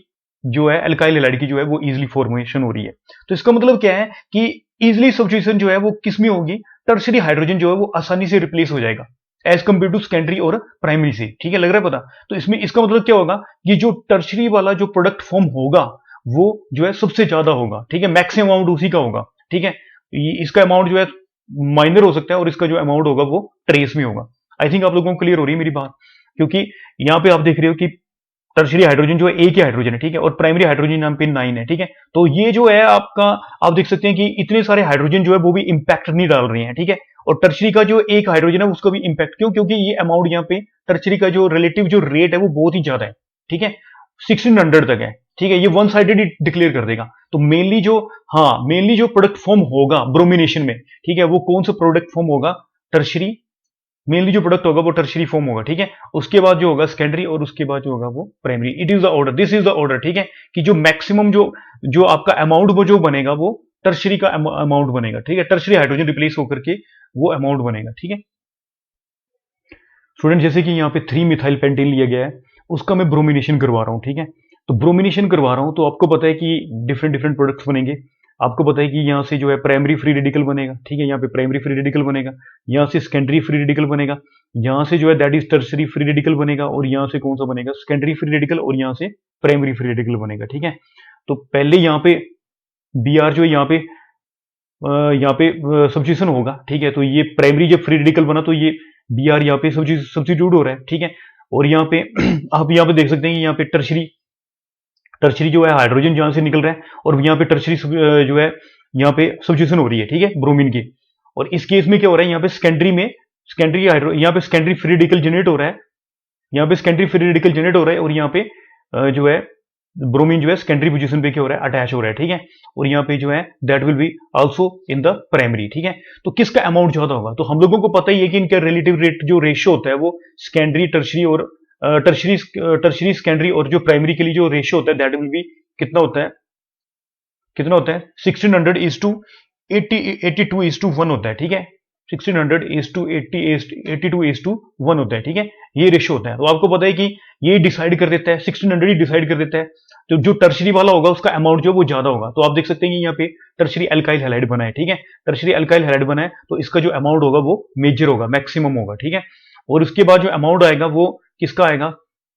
जो है अल्काइल हैलाइड की जो है वो इजिली फॉर्मेशन हो रही है। तो इसका मतलब क्या है कि इजिली सब्स्टिट्यूशन जो है वो किस में होगी, टर्शरी हाइड्रोजन जो है वो आसानी से रिप्लेस हो जाएगा एज कंपेयर टू सेकेंडरी और प्राइमरी से, ठीक है, लग रहा है पता। तो इसमें इसका मतलब क्या होगा, ये जो टर्शरी वाला जो प्रोडक्ट फॉर्म होगा वो जो है सबसे ज्यादा होगा, ठीक है, मैक्सिमम अमाउंट उसी का होगा, ठीक है। इसका अमाउंट जो है माइनर हो सकता है और इसका जो अमाउंट होगा वो ट्रेस में होगा। आई थिंक आप लोगों को क्लियर हो रही है मेरी बात, क्योंकि यहाँ पे आप देख रहे हो कि टर्शरी हाइड्रोजन जो है एक ही हाइड्रोजन है, ठीक है, और प्राइमरी हाइड्रोजन यहाँ पे 9 है, ठीक है। तो ये जो है आपका, आप देख सकते हैं कि इतने सारे हाइड्रोजन जो है वो भी इंपैक्ट नहीं डाल रहे हैं, ठीक है। और टर्शरी का जो एक हाइड्रोजन है उसका भी इंपैक्ट, क्यों? क्योंकि ये अमाउंट यहाँ पे टर्शरी का जो रिलेटिव जो रेट है वो बहुत ही ज्यादा है, ठीक है, 1600 तक है, ठीक है। ये वन साइडेड ही डिक्लेयर कर देगा। तो मेनली जो, हाँ, मेनली जो प्रोडक्ट फॉर्म होगा ब्रोमिनेशन में, ठीक है, वो कौन सा प्रोडक्ट फॉर्म होगा? टर्शरी। मेनली जो प्रोडक्ट होगा वो टर्शरी फॉर्म होगा, ठीक है। उसके बाद जो होगा सेकेंडरी, और उसके बाद जो होगा वो primary. It is the order, this is the order, ठीक है, कि जो मैक्सिमम जो जो आपका अमाउंट वो जो बनेगा वो टर्शरी का अमाउंट बनेगा, ठीक है। टर्शरी हाइड्रोजन रिप्लेस होकर के वो अमाउंट बनेगा, ठीक है। स्टूडेंट, जैसे कि यहाँ पे 3 मिथाइल पेंटेन लिया गया है, उसका मैं ब्रोमिनेशन करवा रहा हूँ, ठीक है। तो ब्रोमिनेशन करवा रहा हूँ तो आपको पता है कि डिफरेंट डिफरेंट प्रोडक्ट्स बनेंगे। आपको पता है कि यहाँ से जो है प्राइमरी फ्री रेडिकल बनेगा, ठीक है, यहाँ पे प्राइमरी फ्री रेडिकल बनेगा, यहाँ से सेकेंडरी फ्री रेडिकल बनेगा, यहाँ से जो है that is tertiary free radical बनेगा, और यहाँ से कौन सा बनेगा? सेकेंडरी फ्री रेडिकल, और यहाँ से प्राइमरी फ्री रेडिकल बनेगा, ठीक है। तो पहले यहाँ पे बी आर जो है यहाँ पे सब्स्टिट्यूशन होगा, ठीक है। तो ये प्राइमरी जब फ्री रेडिकल बना तो ये बी आर यहाँ पे सब्स्टिट्यूट हो रहा है, ठीक है। और यहाँ पे आप यहाँ पे देख सकते हैं कि यहाँ पे टर्शरी टर्शरी जो है हाइड्रोजन जहां से निकल रहा है, और यहाँ पे टर्शरी जो है यहाँ पे सब्स्टिट्यूशन हो रही है, ठीक है, ब्रोमीन की। और इस केस में क्या हो रहा है? यहाँ पे सेकेंडरी में सेकेंडरी यहाँ पे सेकेंडरी फ्री रेडिकल जनरेट हो रहा है, यहाँ पे सेकेंडरी फ्री रेडिकल जनरेट हो रहा है, और यहाँ पे जो है ब्रोमीन जो है सेकेंडरी पोजीशन पे क्या हो रहा है? अटैच हो रहा है, ठीक है। और यहाँ पे जो है that will be also in the primary, ठीक है। तो किसका अमाउंट ज्यादा होगा? तो हम लोगों को पता ही है कि इनका रिलेटिव रेट जो रेशियो होता है वो सेकेंडरी, टर्शरी और टर्शरी सेकेंडरी और जो प्राइमरी के लिए जो रेशियो होता है दैट विल बी कितना होता है? 1600 इज टू 82 इज टू 1 होता है, ठीक है। 1600 इज टू 82 इज टू 1 होता है, ठीक है। ये रेशियो होता है। तो आपको पता है कि ये डिसाइड कर देता है, 1600 ही डिसाइड कर देता है। तो जो टर्शरी वाला होगा उसका अमाउंट जो वो ज्यादा होगा। तो आप देख सकते हैं कि यहाँ पे टर्शरी अल्काइल हैलाइड बना है, ठीक है। टर्शरी अल्काइल हैलाइड बना है तो इसका जो अमाउंट होगा वो मेजर होगा, मैक्सिमम होगा, ठीक है। और उसके बाद जो अमाउंट आएगा वो किसका आएगा?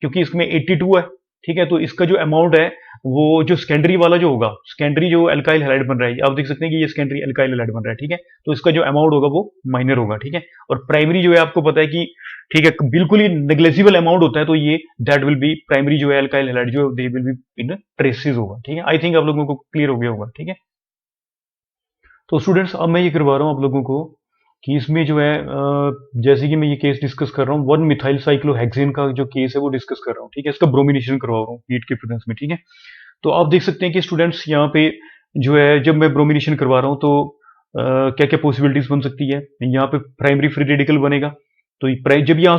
क्योंकि इसमें 82 है, ठीक है। तो इसका जो अमाउंट है वो जो सेकेंडरी वाला जो होगा, सेकेंडरी जो अल्काइल हैलाइड बन रहा है, आप देख सकते हैं कि ये सेकेंडरी अल्काइल हैलाइड बन रहा है, ठीक है। तो इसका जो अमाउंट होगा वो माइनर होगा, ठीक है। और प्राइमरी जो है आपको पता है कि, ठीक है, बिल्कुल ही नेग्लेजिबल अमाउंट होता है, तो ये दैट विल बी प्राइमरी जो है अल्काइल हैलाइड जो they will be in traces होगा, ठीक है। आई थिंक आप लोगों को क्लियर हो गया होगा, ठीक है। तो स्टूडेंट्स, अब मैं ये करवा रहा हूँ आप लोगों को कि इसमें जो है जैसे कि मैं ये केस डिस्कस कर रहा हूँ, 1 मिथाइल साइक्लोहेक्सेन का जो केस है वो डिस्कस कर रहा हूँ, ठीक है। इसका ब्रोमिनेशन करवा रहा हूँ हीट के प्रेजेंस में, ठीक है। तो आप देख सकते हैं कि स्टूडेंट्स यहाँ पे जो है जब मैं ब्रोमिनेशन करवा रहा हूँ तो क्या क्या पॉसिबिलिटीज बन सकती है? यहाँ पे प्राइमरी फ्री रेडिकल बनेगा। तो जब यहाँ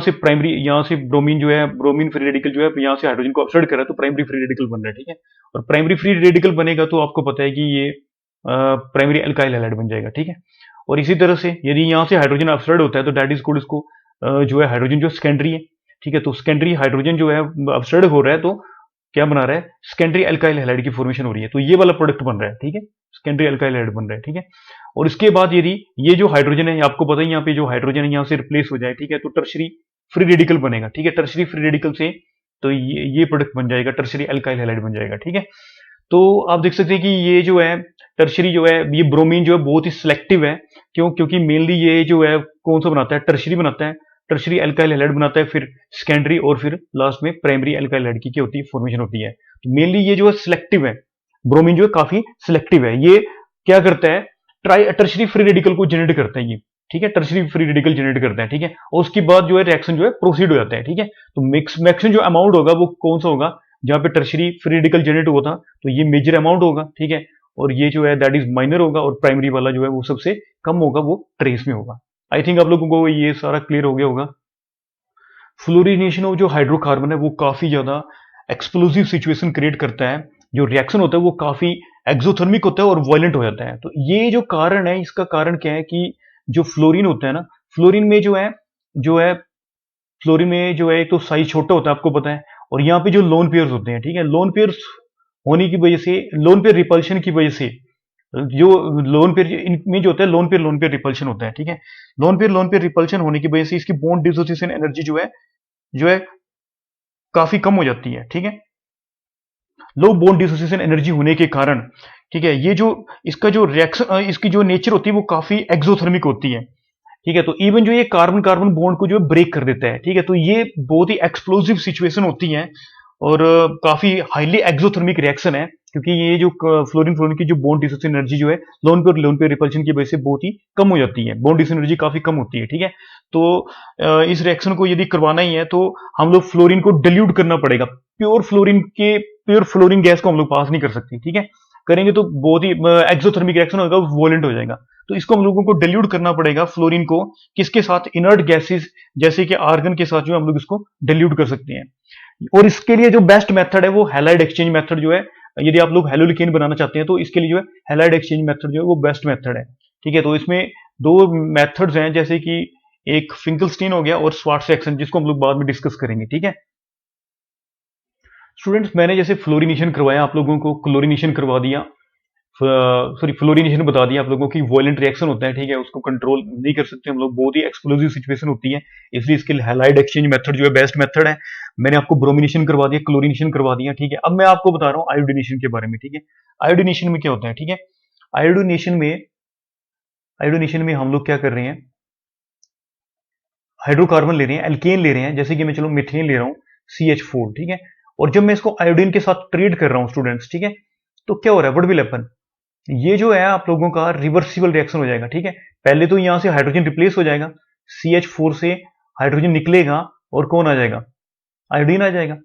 से ब्रोमीन जो है, ब्रोमीन फ्री रेडिकल जो है यहाँ से हाइड्रोजन को अपसर्ड कर रहा है तो प्राइमरी फ्री रेडिकल बन रहा है, ठीक है। और प्राइमरी फ्री रेडिकल बनेगा तो आपको पता है कि ये प्राइमरी अल्काइल हैलाइड बन जाएगा, ठीक है। और इसी तरह से यदि यहाँ से हाइड्रोजन अपसर्ड होता है तो दैट इज कॉल्ड, इसको जो है हाइड्रोजन जो सेकेंडरी है, ठीक है। तो सेकेंडरी हाइड्रोजन जो है अपसर्ड हो रहा है तो क्या बना रहा है? सेकेंडरी अल्काइल हैलाइड की फॉर्मेशन हो रही है, तो ये वाला प्रोडक्ट बन रहा है, ठीक है। सेकेंडरी अल्काइल हैलाइड बन रहा है, ठीक है। और इसके बाद यदि ये जो हाइड्रोजन है, आपको पता है यहाँ पे जो हाइड्रोजन है यहाँ से रिप्लेस हो जाए, ठीक है, तो टर्शरी फ्री रेडिकल बनेगा, ठीक है। टर्शरी फ्री रेडिकल से तो ये प्रोडक्ट बन जाएगा, टर्शरी अल्काइल हैलाइड बन जाएगा, ठीक है। तो आप देख सकते हैं कि ये जो है टर्शरी जो है, ये ब्रोमीन जो है बहुत ही सिलेक्टिव है। क्यों? क्योंकि मेनली ये जो है कौन सा बनाता है? टर्शरी बनाता है, टर्शरी अल्काइल हैलाइड बनाता है, फिर सेकेंडरी और फिर लास्ट में प्राइमरी अल्काइल हैलाइड की क्या होती है? फॉर्मेशन होती है। तो मेनली ये जो है सिलेक्टिव है, ब्रोमीन जो है काफी सिलेक्टिव है। ये क्या करता है? टर्शरी फ्री रेडिकल को जनरेट करता है ये, ठीक है। टर्शरी फ्री रेडिकल जनरेट करता है, ठीक है। और उसके बाद जो है रिएक्शन जो है प्रोसीड हो जाता है, ठीक है। तो मैक्सिमम जो अमाउंट होगा वो कौन सा होगा? जहां पे टर्शरी फ्री रेडिकल जनरेट हुआ था तो ये मेजर अमाउंट होगा, ठीक है। और ये जो है दैट इज माइनर होगा, और प्राइमरी वाला जो है वो सबसे कम होगा, वो ट्रेस में होगा। आई थिंक आप लोगों को ये सारा क्लियर हो गया होगा। फ्लोरिनेशन ऑफ जो हाइड्रोकार्बन है वो काफी ज्यादा एक्सप्लोसिव सिचुएशन क्रिएट करता है। जो रिएक्शन होता है वो काफी एक्सोथर्मिक होता है और वायलेंट हो जाता है। तो ये जो कारण है, इसका कारण क्या है कि जो फ्लोरीन होता है ना, फ्लोरीन में जो है फ्लोरीन में जो है एक तो साइज छोटा होता है, आपको पता है। और यहाँ पे जो लोन पेयर्स होते हैं, ठीक है, लोन पेयर्स होने की वजह से, लोन पेयर रिपल्शन की वजह से, जो लोन पेयर इनमें जो होता है लोन पेयर रिपल्शन होता है, ठीक है। लोन पेयर रिपल्शन होने की वजह से इसकी बॉन्ड डिसोसिएशन एनर्जी जो है काफी कम हो जाती है, ठीक है। लो बॉन्ड डिसोसिएशन एनर्जी होने के कारण, ठीक है, ये जो इसका जो रिएक्शन, इसकी जो नेचर होती है वो काफी एक्सोथर्मिक होती है, ठीक है। तो इवन जो ये कार्बन कार्बन बॉन्ड को जो ब्रेक कर देता है, ठीक है। तो ये बहुत ही एक्सप्लोसिव सिचुएशन होती है। और काफी हाईली एक्सोथर्मिक रिएक्शन है, क्योंकि ये जो फ्लोरीन फ्लोरीन की जो बॉन्ड डिसोसिएशन एनर्जी जो है लोन पेयर रिपल्शन की वजह से बहुत ही कम हो जाती है, बॉन्ड डिसोसिएशन एनर्जी काफी कम होती है, ठीक है। तो इस रिएक्शन को यदि करवाना ही है तो हम लोग फ्लोरीन को डिल्यूट करना पड़ेगा। प्योर फ्लोरीन गैस को हम लोग पास नहीं कर सकते, ठीक है। करेंगे तो बहुत ही एक्सोथर्मिक रिएक्शन होगा, वोलेंट हो जाएगा। तो इसको हम लोगों को डिल्यूट करना पड़ेगा फ्लोरीन को, किसके साथ? इनर्ट गैसेस जैसे कि आर्गन के साथ जो हम लोग इसको डिल्यूट कर सकते हैं। और इसके लिए जो बेस्ट मेथड है वो हैलाइड एक्सचेंज मेथड जो है, यदि आप लोग हैलोलिकेन बनाना चाहते हैं तो इसके लिए जो है हैलाइड एक्सचेंज मेथड जो है वो बेस्ट मेथड है, ठीक है। तो इसमें दो मेथड्स हैं, जैसे कि एक फिंकलस्टीन हो गया और स्वार्ट्ज रिएक्शन, जिसको हम लोग बाद में डिस्कस करेंगे, ठीक है। स्टूडेंट्स, मैंने जैसे फ्लोरिनेशन करवाया आप लोगों को, क्लोरिनेशन करवा दिया, सॉरी फ्लोरिनेशन बता दिया आप लोगों की वॉयलेंट रिएक्शन होता है, ठीक है। उसको कंट्रोल नहीं कर सकते हम लोग, बहुत ही एक्सप्लोसिव सिचुएशन होती है, इसलिए इसके हैलाइड एक्सचेंज मेथड जो है बेस्ट मेथड है। मैंने आपको ब्रोमिनेशन करवा दिया, क्लोरिनेशन करवा दिया, ठीक है। अब मैं आपको बता रहा हूँ आयोडीनेशन के बारे में, ठीक है। आयोडीनेशन में क्या होता है, ठीक है। आयोडीनेशन में हम लोग क्या कर रहे हैं, हाइड्रोकार्बन ले रहे हैं, एल्केन ले रहे हैं, जैसे कि मैं चलो मिथेन ले रहा हूँ CH4, ठीक है। और जब मैं इसको आयोडीन के साथ ट्रीट कर रहा हूँ स्टूडेंट्स, ठीक है, तो क्या हो रहा है, व्हाट विल हैपन, ये जो है आप लोगों का रिवर्सिबल रिएक्शन हो जाएगा, ठीक है। पहले तो यहां से हाइड्रोजन रिप्लेस हो जाएगा, CH4 से हाइड्रोजन निकलेगा और कौन आ जाएगा, आयोडीन आ जाएगा,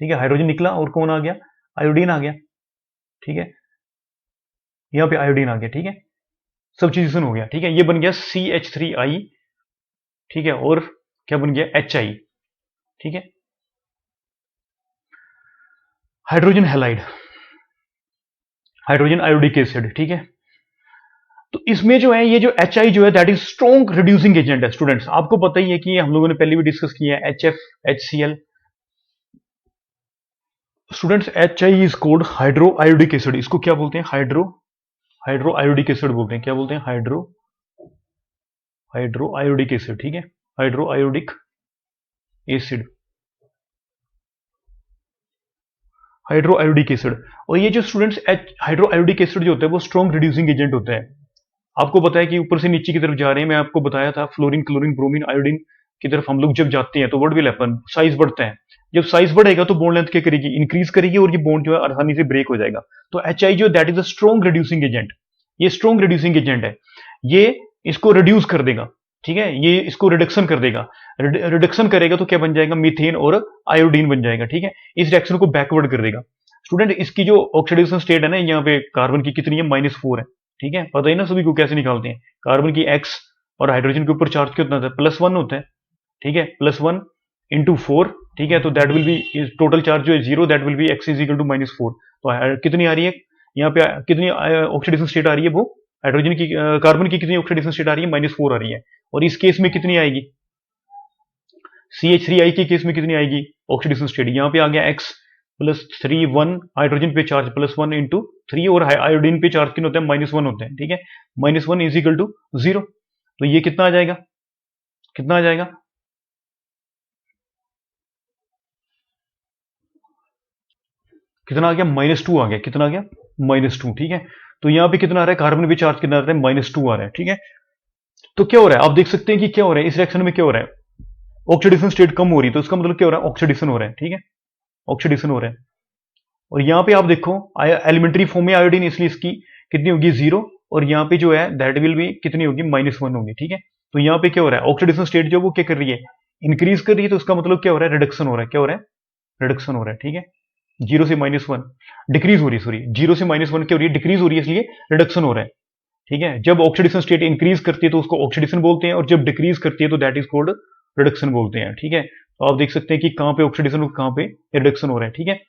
ठीक है। हाइड्रोजन निकला और कौन आ गया, आयोडीन आ गया, ठीक है। यहाँ पे आयोडीन आ गया, ठीक है। सब्स्टिट्यूशन हो गया, ठीक है। ये बन गया CH3I, ठीक है। और क्या बन गया, HI, ठीक है। Hydrogen halide, hydrogen iodic acid, ठीक है। तो इसमें जो है ये जो HI जो है that is strong reducing agent है स्टूडेंट्स। आपको पता ही है कि हम लोगों ने पहले भी डिस्कस किया है, HF HCl। Students, HI is cold hydro iodic acid. इसको क्या बोलते हैं, हाइड्रो आयोडिक एसिड बोलते हैं। क्या बोलते हैं, हाइड्रो आयोडिक एसिड, ठीक है। Hydro iodic acid, hydro iodic acid. और ये जो स्टूडेंट्स हाइड्रो आयोडिक एसिड जो होता है वो स्ट्रॉन्ग रिड्यूसिंग एजेंट होता है। आपको पता है कि ऊपर से नीचे की तरफ जा रहे हैं, मैं आपको बताया था फ्लोरीन क्लोरीन ब्रोमीन आयोडीन की तरफ हम लोग जब जाते हैं तो व्हाट विल हैपन, साइज बढ़ता है। जब साइज बढ़ेगा तो बॉन्ड लेंथ क्या करेगी, इंक्रीज करेगी, और ये बॉन्ड जो है आसानी से ब्रेक हो जाएगा। तो HI जो that is a strong reducing agent, ये स्ट्रॉन्ग रिड्यूसिंग एजेंट है, ये इसको रिड्यूस कर देगा, ठीक है। ये इसको रिडक्शन कर देगा, रिडक्शन करेगा तो क्या बन जाएगा, मीथेन और आयोडीन बन जाएगा, ठीक है। इस रिएक्शन को बैकवर्ड कर देगा। स्टूडेंट, इसकी जो ऑक्सीडेशन स्टेट है ना, यहाँ पे कार्बन की कितनी है, -4 है, ठीक है। पता ही ना सभी को कैसे निकालते हैं, कार्बन की X और हाइड्रोजन के ऊपर चार्ज कितना होता है, +1 होता है, ठीक है। +1 × 4, ठीक है। तो that will be, total charge जो है 0, that will be X is equal to -4। तो कितनी आ रही है यहाँ पे, कितनी ऑक्सीडेशन स्टेट आ रही है, वो हाइड्रोजन की कार्बन की कितनी ऑक्सीडेशन स्टेट आ रही है, -4 आ रही है। और इस केस में कितनी आएगी, CH3I के केस में कितनी आएगी ऑक्सीडेशन स्टेट, यहाँ पे आ गया X +3 1, हाइड्रोजन पे चार्ज +1 × 3, और आयोडीन पे चार्ज कितने होते हैं, -1 होते हैं, ठीक है। -1 इज इक्वल टू 0। तो ये कितना आ जाएगा, कितना आ जाएगा, कितना आ गया, -2 आ गया, कितना आ गया, -2, ठीक है। तो यहाँ पे कितना आ रहा है, कार्बन पे चार्ज कितना आ रहा है, -2 आ रहा है, ठीक है। तो क्या हो रहा है, आप देख सकते हैं कि क्या हो रहा है इस रिएक्शन में, क्या हो रहा है, ऑक्सीडेशन स्टेट कम हो रही है, तो इसका मतलब क्या हो रहा है, ऑक्सीडेशन हो रहा है, ठीक है, ऑक्सीडेशन हो रहा है। और यहाँ पे आप देखो एलिमेंट्री फॉर्म में आयोडीन, इसलिए इसकी कितनी होगी, 0। और यहाँ पे जो है दैट विल बी कितनी होगी, -1 होगी, ठीक है। तो यहाँ पे क्या हो रहा है, ऑक्सीडेशन स्टेट जो वो क्या कर रही है, इंक्रीज कर रही है। तो उसका मतलब क्या हो रहा है, रिडक्शन हो रहा है, क्या हो रहा है, रिडक्शन हो रहा है, ठीक है। 0 से -1 डिक्रीज हो रही है, सॉरी 0 से -1 क्या हो रही है, डिक्रीज हो रही है, इसलिए रिडक्शन हो रहा है, ठीक है। जब ऑक्सीडेशन स्टेट इंक्रीज करती है तो उसको ऑक्सीडेशन बोलते हैं, और जब डिक्रीज करती है तो दैट इज कॉल्ड रिडक्शन बोलते हैं, ठीक है। तो आप देख सकते हैं कि कहाँ पे ऑक्सीडेशन और कहाँ पे रिडक्शन हो रहा है, ठीक है।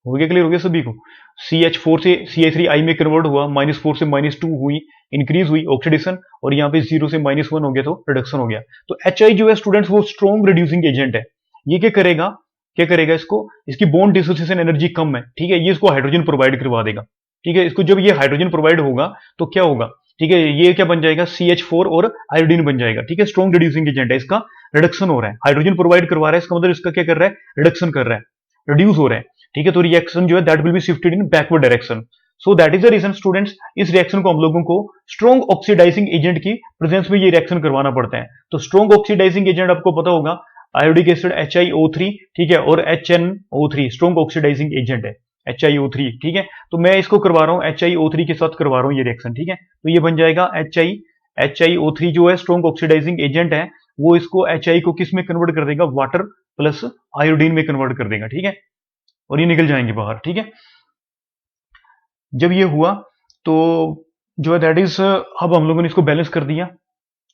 हो गया, क्लियर हो गया सभी को। CH4 से CH3I में कन्वर्ट हुआ, -4 से -2 हुई, इंक्रीज हुई ऑक्सीडेशन, और यहाँ पे 0 से -1 हो गया तो रिडक्शन हो गया। तो HI जो है स्टूडेंट्स वो स्ट्रॉन्ग रिड्यूसिंग एजेंट है। ये क्या करेगा, क्या करेगा, इसको, इसकी बॉन्ड डिसोसिएशन एनर्जी कम है, ठीक है। ये इसको हाइड्रोजन प्रोवाइड करवा देगा, ठीक है। इसको जब ये हाइड्रोजन प्रोवाइड होगा तो क्या होगा, ठीक है, ये क्या बन जाएगा, CH4 और आयोडीन बन जाएगा, ठीक है। स्ट्रॉन्ग रिड्यूसिंग एजेंट है, इसका रिडक्शन हो रहा है, हाइड्रोजन प्रोवाइड करवा रहा है, इसका मतलब इसका क्या कर रहा है, रिडक्शन कर रहा है, रिड्यूस हो रहा है, ठीक है। तो रिएक्शन जो है that will be shifted in backward direction. So that is the reason students, इस रिएक्शन को हम लोगों को स्ट्रॉन्ग ऑक्सीडाइजिंग एजेंट की प्रेजेंस में ये रिएक्शन करवाना पड़ता है। तो स्ट्रॉन्ग ऑक्सीडाइजिंग एजेंट आपको पता होगा, आयोडिक एसिड HiO3, ठीक है, और HNO3 स्ट्रॉन्ग ऑक्सीडाइजिंग एजेंट है, HiO3, ठीक है। तो मैं इसको करवा रहा हूँ HiO3 के साथ करवा रहा हूँ ये रिएक्शन, ठीक है। तो ये बन जाएगा HiO3 जो है स्ट्रॉन्ग ऑक्सीडाइजिंग एजेंट है, वो इसको HI को किस में कन्वर्ट कर देगा, वाटर प्लस आयोडीन में कन्वर्ट कर देगा, ठीक है, और ये निकल जाएंगे बाहर, ठीक है। जब ये हुआ तो जो है दैट इज, अब हम लोगों ने इसको बैलेंस कर दिया,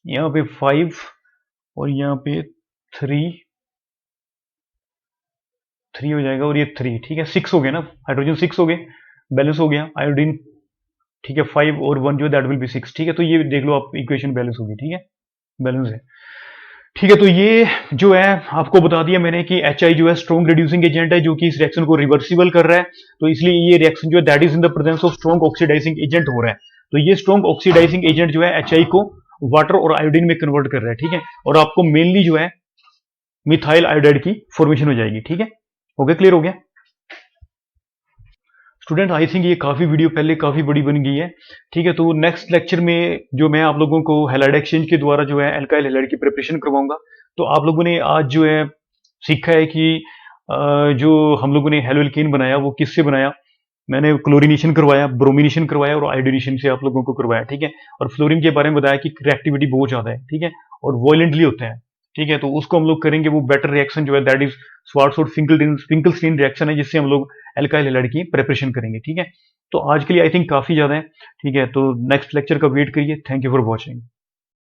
यहाँ पे 5 और यहाँ पे 3 हो जाएगा, और ये 3, ठीक है, 6 हो गए ना, हाइड्रोजन 6 हो गए, बैलेंस हो गया आयोडीन, ठीक है, 5 और 1 जो दैट विल बी 6, ठीक है। तो ये देख लो आप, इक्वेशन बैलेंस होगी, ठीक है, बैलेंस है, ठीक है। तो ये जो है आपको बता दिया मैंने कि HI जो है स्ट्रॉन्ग रिड्यूसिंग एजेंट है, जो कि इस रिएक्शन को रिवर्सिबल कर रहा है। तो इसलिए ये रिएक्शन जो है that is in the presence of strong oxidizing agent हो रहा है। तो ये स्ट्रॉन्ग ऑक्सीडाइजिंग एजेंट जो है HI को वाटर और आयोडीन में कन्वर्ट कर रहा है, ठीक है, और आपको मेनली जो है मिथाइल आयोडाइड की फॉर्मेशन हो जाएगी, ठीक है। हो गया, क्लियर हो गया स्टूडेंट? आई थिंक ये काफी वीडियो पहले काफी बड़ी बन गई है, ठीक है। तो नेक्स्ट लेक्चर में जो मैं आप लोगों को हैलाइड एक्सचेंज के द्वारा जो है एल्काइल हैलाइड की प्रिपरेशन करवाऊंगा। तो आप लोगों ने आज जो है सीखा है कि जो हम लोगों ने हेलोल्केन बनाया वो किससे बनाया। मैंने क्लोरीनेशन करवाया, ब्रोमिनेशन करवाया और आयोडीनेशन से आप लोगों को करवाया, ठीक है। और फ्लोरीन के बारे में बताया कि रिएक्टिविटी बहुत ज्यादा है, ठीक है, और वॉयलेंटली होता है, ठीक है। तो उसको हम लोग करेंगे, वो बेटर रिएक्शन जो है दैट इज स्वार्ट्सवर्थ फिंकलस्टीन रिएक्शन है, जिससे हम लोग एल्काइल हैलाइड की प्रिपरेशन करेंगे, ठीक है। तो आज के लिए आई थिंक काफी ज्यादा है, ठीक है। तो नेक्स्ट लेक्चर का वेट करिए। Thank you for watching.